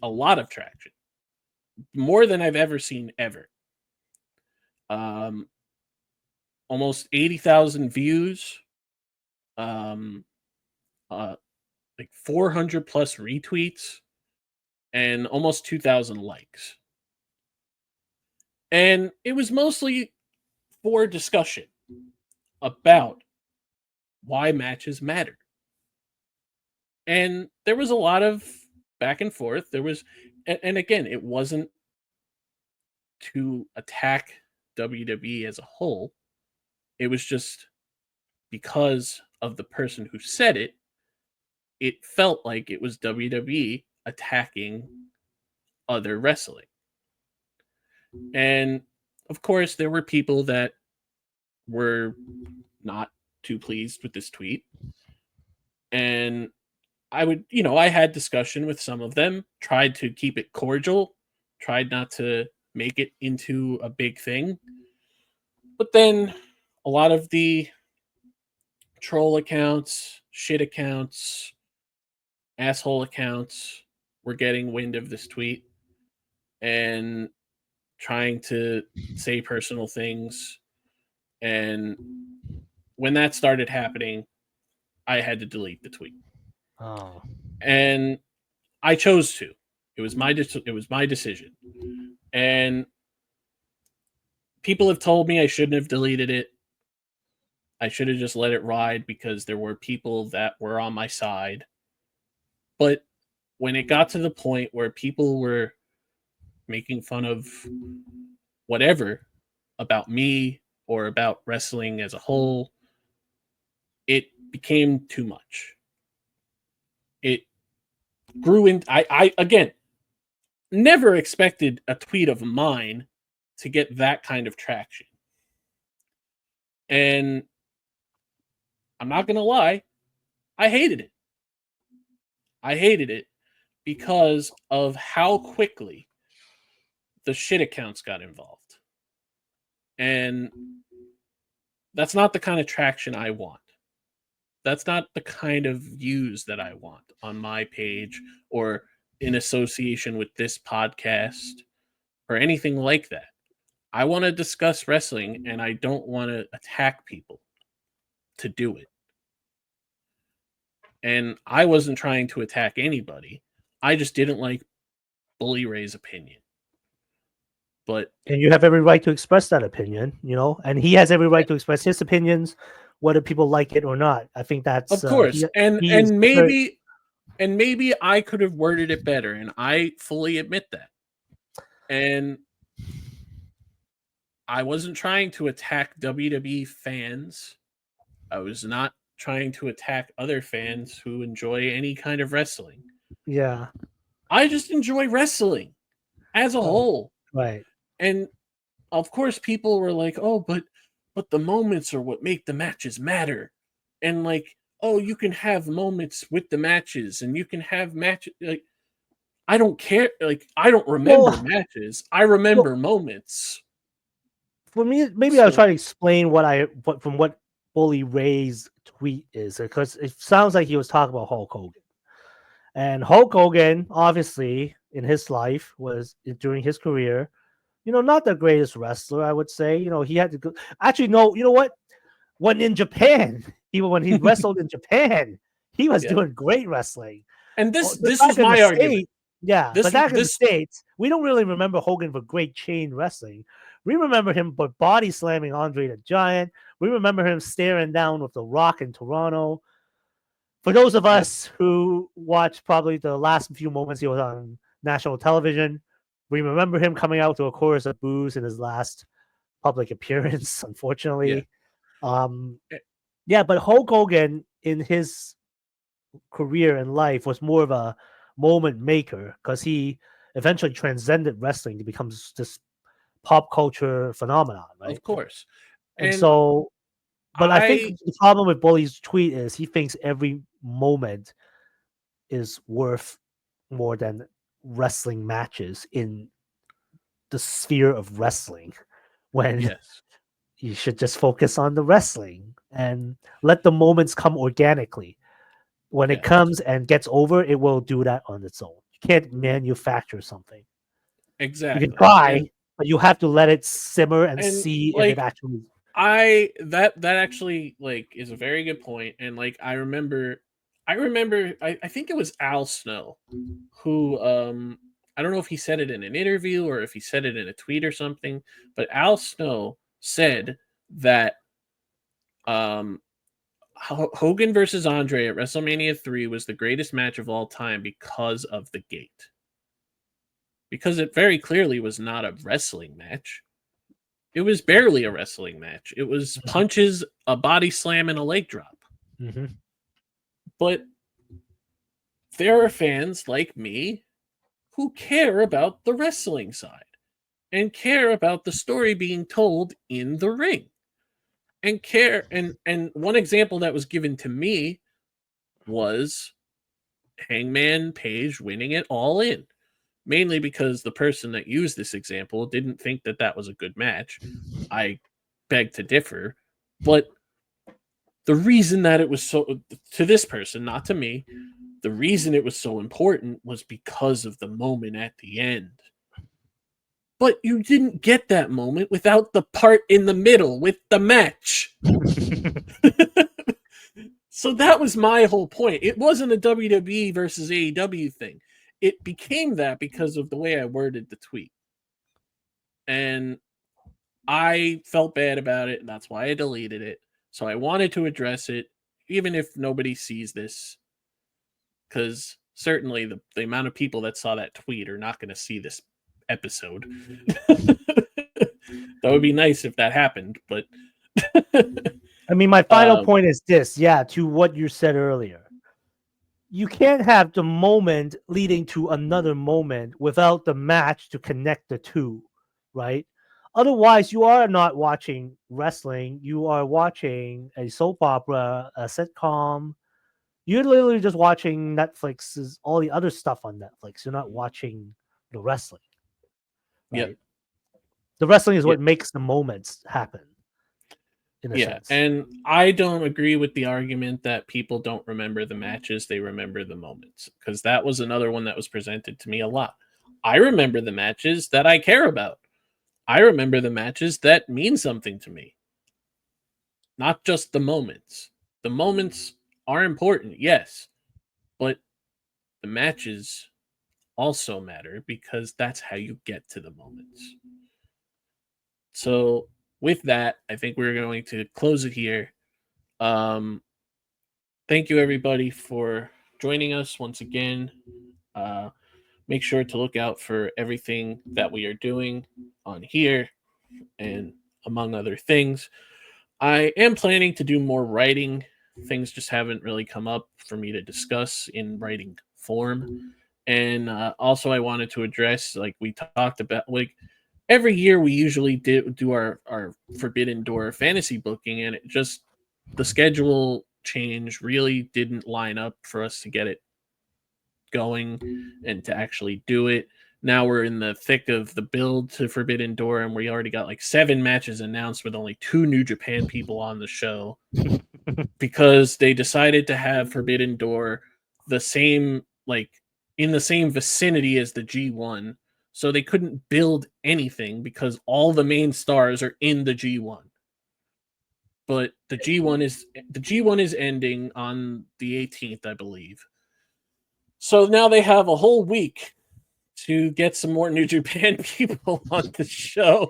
A lot of traction, more than I've ever seen ever. Um, almost 80,000 views, um, like 400 plus retweets, and almost 2,000 likes. And it was mostly for discussion about why matches matter. And there was a lot of back and forth. There was, and again, it wasn't to attack WWE as a whole. It was just because of the person who said it, it felt like it was WWE attacking other wrestling. And of course, there were people that were not too pleased with this tweet. And I had discussion with some of them, tried to keep it cordial, tried not to make it into a big thing. But then a lot of the troll accounts, shit accounts, asshole accounts were getting wind of this tweet and trying to say personal things. And when that started happening, I had to delete the tweet. Oh. And I chose to. It was my decision. And people have told me I shouldn't have deleted it. I should have just let it ride because there were people that were on my side. But when it got to the point where people were making fun of whatever about me or about wrestling as a whole, it became too much. It grew in. I again never expected a tweet of mine to get that kind of traction. And I'm not going to lie, I hated it. I hated it because of how quickly the shit accounts got involved. And that's not the kind of traction I want. That's not the kind of views that I want on my page or in association with this podcast or anything like that. I want to discuss wrestling and I don't want to attack people to do it. And I wasn't trying to attack anybody. I just didn't like Bully Ray's opinion. But and you have every right to express that opinion, and he has every right to express his opinions, whether people like it or not. I think that's of course, and maybe I could have worded it better, and I fully admit that. And I wasn't trying to attack WWE fans. I was not trying to attack other fans who enjoy any kind of wrestling. Yeah. I just enjoy wrestling as a whole. Right. And of course people were like, "Oh, but the moments are what make the matches matter." And like, "Oh, you can have moments with the matches and you can have matches like I don't care. Like I don't remember matches. I remember moments." For me, maybe I'll try to explain from what Bully Ray's tweet is, because it sounds like he was talking about Hulk Hogan. And Hulk Hogan, obviously, in his life, was during his career, not the greatest wrestler, I would say. He had to go. Actually, no, you know what? When in Japan, even when he wrestled in Japan, he was doing great wrestling. And this was my argument. Yeah, but back in the States, we don't really remember Hogan for great chain wrestling. We remember him for body slamming Andre the Giant. We remember him staring down with The Rock in Toronto. For those of us who watched probably the last few moments he was on national television, we remember him coming out to a chorus of boos in his last public appearance, unfortunately. But Hulk Hogan in his career and life was more of a moment maker because he eventually transcended wrestling to become this pop culture phenomenon, right? Of course. And so, but I think the problem with Bully's tweet is he thinks every moment is worth more than wrestling matches in the sphere of wrestling, when you should just focus on the wrestling and let the moments come organically. When it comes and gets over, it will do that on its own. You can't manufacture something. Exactly. You can try, but you have to let it simmer and see if it actually. that actually like is a very good point, and like I think it was Al Snow who I don't know if he said it in an interview or if he said it in a tweet or something, but Al Snow said that um Hogan versus Andre at WrestleMania 3 was the greatest match of all time because of the gate. Because it very clearly was not a wrestling match. It was barely a wrestling match. It was punches, a body slam, and a leg drop. Mm-hmm. But there are fans like me who care about the wrestling side and care about the story being told in the ring. And care and one example that was given to me was Hangman Page winning it All In. Mainly because the person that used this example didn't think that that was a good match. I beg to differ, but the reason that it was so, to this person, not to me, the reason it was so important was because of the moment at the end. But you didn't get that moment without the part in the middle with the match. So that was my whole point. It wasn't a WWE versus AEW thing. It became that because of the way I worded the tweet. And I felt bad about it, and that's why I deleted it. So I wanted to address it, even if nobody sees this, because certainly the amount of people that saw that tweet are not going to see this episode. That would be nice if that happened, but I mean, my final point is this. Yeah, to what you said earlier. You can't have the moment leading to another moment without the match to connect the two, right? Otherwise, you are not watching wrestling. You are watching a soap opera, a sitcom. You're literally just watching Netflix's all the other stuff on Netflix. You're not watching the wrestling, right? Yep. The wrestling is Yep. what makes the moments happen. In a sense. And I don't agree with the argument that people don't remember the matches, they remember the moments, because that was another one that was presented to me a lot. I remember the matches that I care about. I remember the matches that mean something to me. Not just the moments. The moments are important, yes, but the matches also matter because that's how you get to the moments. So with that, I think we're going to close it here. Thank you everybody for joining us once again. Make sure to look out for everything that we are doing on here and among other things. I am planning to do more writing. Things just haven't really come up for me to discuss in writing form. And also, I wanted to address, like we talked about, like every year we usually do our Forbidden Door fantasy booking, and it just, the schedule change really didn't line up for us to get it going and to actually do it. Now we're in the thick of the build to Forbidden Door, and we already got like 7 matches announced with only 2 New Japan people on the show because they decided to have Forbidden Door the same, like in the same vicinity as the G1. So they couldn't build anything because all the main stars are in the G1. But the G1 is ending on the 18th, I believe. So now they have a whole week to get some more New Japan people on the show.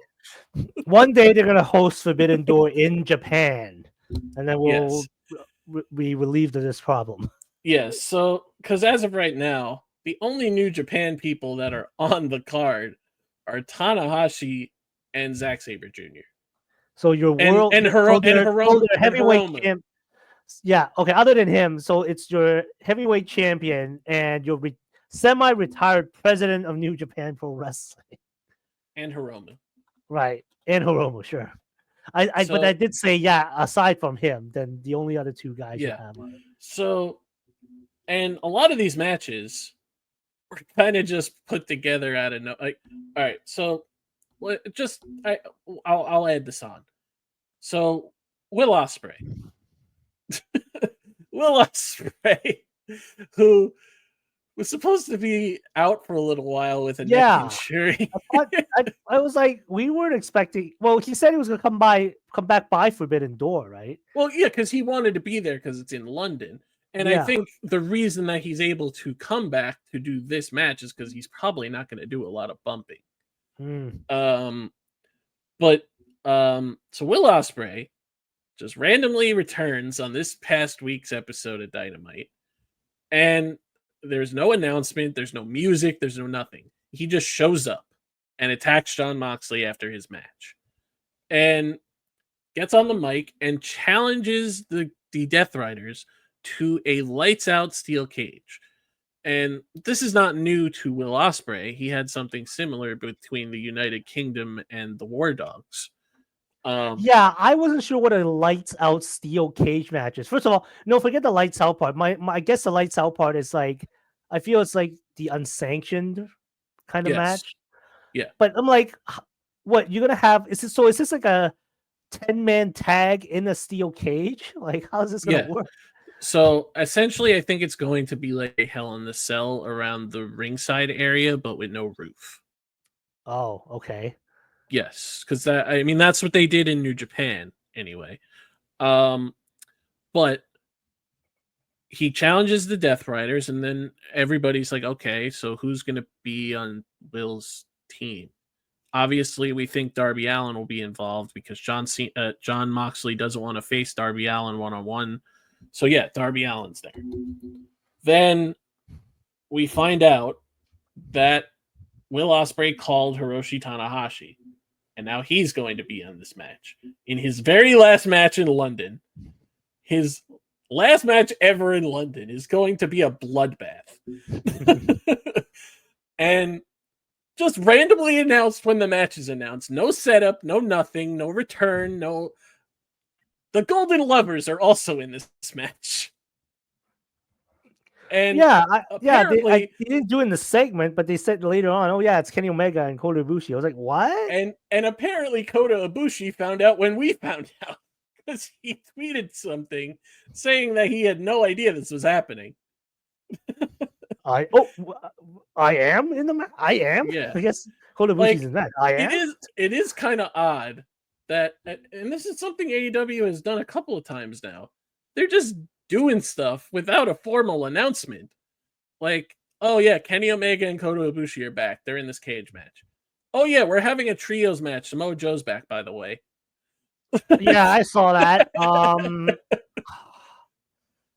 One day they're gonna host Forbidden Door in Japan, and then we'll be relieved of this problem. Yes. So, because as of right now, the only New Japan people that are on the card are Tanahashi and Zack Sabre Jr. So your world and heavyweight champ. Yeah, okay. Other than him, so it's your heavyweight champion and your semi-retired president of New Japan Pro Wrestling, and Hiromu. Right, and Hiromu, sure. But I did say, yeah. Aside from him, then the only other 2 guys you have are. So, and a lot of these matches were kind of just put together out of no. Like, all right, so I'll add this on. So Will Ospreay, Will Ospreay, who was supposed to be out for a little while with a neck Yeah. injury. I was like, we weren't expecting. Well, he said he was gonna come back by Forbidden Door, right? Well, yeah, because he wanted to be there because it's in London. And I Yeah. think the reason that he's able to come back to do this match is because he's probably not going to do a lot of bumping. Mm. But so Will Ospreay just randomly returns on this past week's episode of Dynamite, and there's no announcement, there's no music, there's no nothing. He just shows up and attacks Jon Moxley after his match, and gets on the mic and challenges the Death Riders to a lights out steel cage. And this is not new to Will Ospreay. He had something similar between the United Kingdom and the War Dogs. Yeah, I wasn't sure what a lights out steel cage match is. First of all, no, forget the lights out part. My I guess the lights out part is like, I feel it's like the unsanctioned kind of Yes. match. Yeah. But I'm like, what you're gonna have? Is this like a 10-man tag in a steel cage? Like, how's this gonna work? So essentially, I think it's going to be like a Hell in the Cell around the ringside area, but with no roof. Oh, okay. Yes, because that's what they did in New Japan anyway. But he challenges the Death Riders, and then everybody's like, okay, so who's going to be on Will's team? Obviously, we think Darby Allin will be involved because Jon Moxley doesn't want to face Darby Allin one-on-one. So yeah, Darby Allin's there. Then we find out that Will Ospreay called Hiroshi Tanahashi, and now he's going to be on this match. In his very last match in London, his last match ever in London is going to be a bloodbath. And just randomly announced when the match is announced. No setup, no nothing, no return, no. The Golden Lovers are also in this match. And they didn't do it in the segment, but they said later on, oh yeah, it's Kenny Omega and Kota Ibushi. I was like, what? And apparently Kota Ibushi found out when we found out, because he tweeted something saying that he had no idea this was happening. I am in the match. I am. Yeah, I guess Kota Ibushi's in that. I am. It is kind of odd that, and this is something AEW has done a couple of times now. They're just doing stuff without a formal announcement. Like, oh yeah, Kenny Omega and Kota Ibushi are back. They're in this cage match. Oh yeah, we're having a trios match. Samoa Joe's back, by the way. Yeah, I saw that. I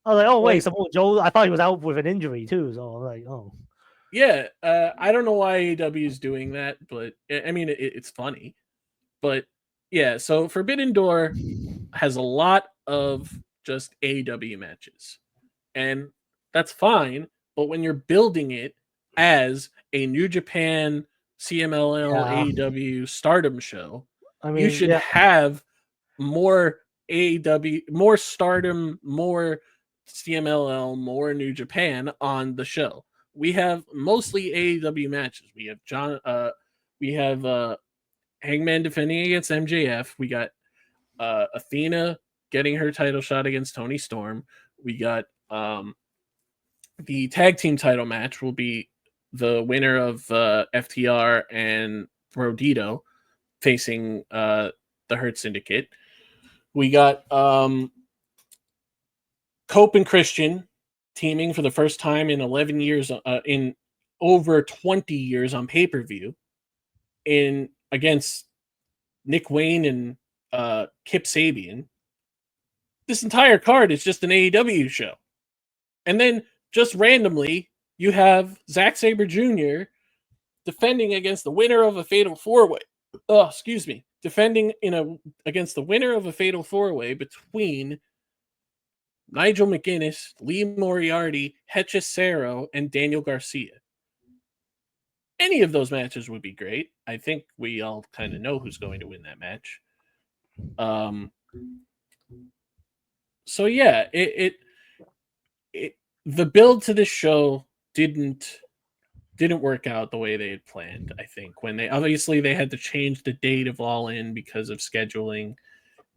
was like, oh wait, Samoa Joe. I thought he was out with an injury too. So I was like, oh. Yeah, I don't know why AEW is doing that, but I mean, it's funny. But yeah, so Forbidden Door has a lot of just AEW matches, and that's fine. But when you're building it as a New Japan, CMLL, AEW Stardom show, I mean, you should have more AEW, more Stardom, more CMLL, more New Japan on the show. We have mostly AEW matches. We have Hangman defending against MJF. We got Athena getting her title shot against Toni Storm. We got the tag team title match will be the winner of FTR and Rodito facing the Hurt Syndicate. We got Cope and Christian teaming for the first time in 11 years, in over 20 years on pay-per-view, against Nick Wayne and Kip Sabian. This entire card is just an AEW show. And then just randomly, you have Zack Sabre Jr. defending against the winner of a Fatal 4-Way. Oh, excuse me. Defending against the winner of a Fatal 4-Way between Nigel McGuinness, Lee Moriarty, Hechicero, and Daniel Garcia. Any of those matches would be great. I think we all kind of know who's going to win that match. So yeah, the build to this show didn't work out the way they had planned. I think when they had to change the date of All In because of scheduling,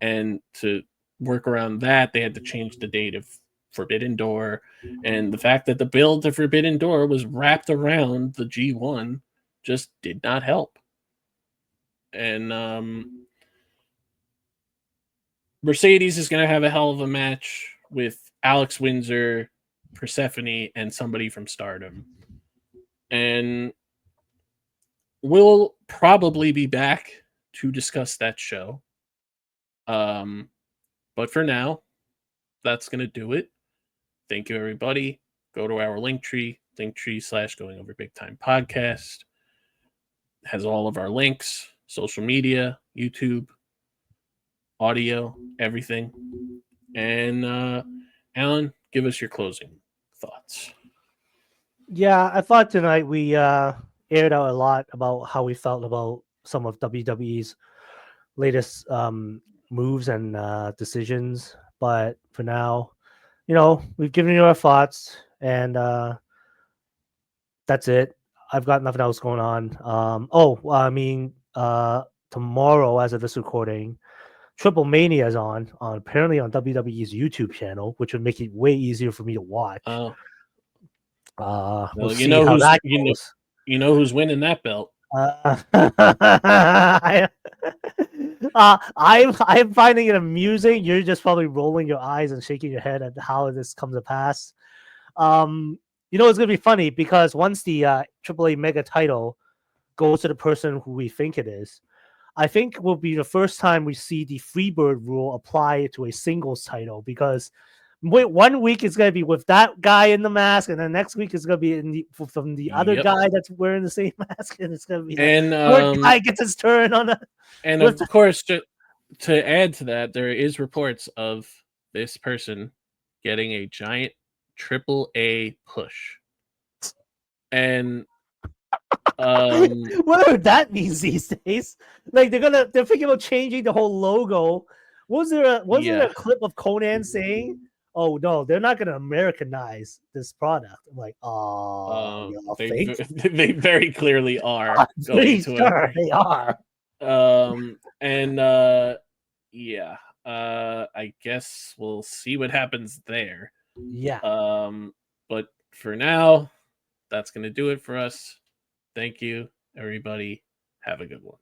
and to work around that, they had to change the date of Forbidden Door, and the fact that the build to Forbidden Door was wrapped around the G1 just did not help. And Mercedes is going to have a hell of a match with Alex Windsor, Persephone, and somebody from Stardom. And we'll probably be back to discuss that show. But for now, that's going to do it. Thank you, everybody. Go to our Linktree /Going Over Big Time Podcast. Has all of our links, social media, YouTube, audio, everything. And Alan, give us your closing thoughts. Yeah, I thought tonight we aired out a lot about how we felt about some of WWE's latest moves and decisions. But for now, we've given you our thoughts, and that's it. I've got nothing else going on. Tomorrow, as of this recording, Triple Mania is on apparently on WWE's YouTube channel, which would make it way easier for me to watch. Oh, we'll see how that goes. You know who's winning that belt? I'm finding it amusing. You're just probably rolling your eyes and shaking your head at how this comes to pass. It's gonna be funny because once the AAA Mega title goes to the person who we think it is, I think will be the first time we see the Freebird rule apply to a singles title, because 1 week is going to be with that guy in the mask, and then next week is going to be from the other guy that's wearing the same mask, and it's going to be third guy gets his turn on the. And of course, to add to that, there is reports of this person getting a giant AAA push, and whatever that means these days. Like they're thinking about changing the whole logo. Was there a clip of Conan saying, "Oh no, they're not gonna Americanize this product"? I'm like, oh, they very clearly are. I'm pretty sure they are. I guess we'll see what happens there. Yeah. But for now, that's gonna do it for us. Thank you, everybody. Have a good one.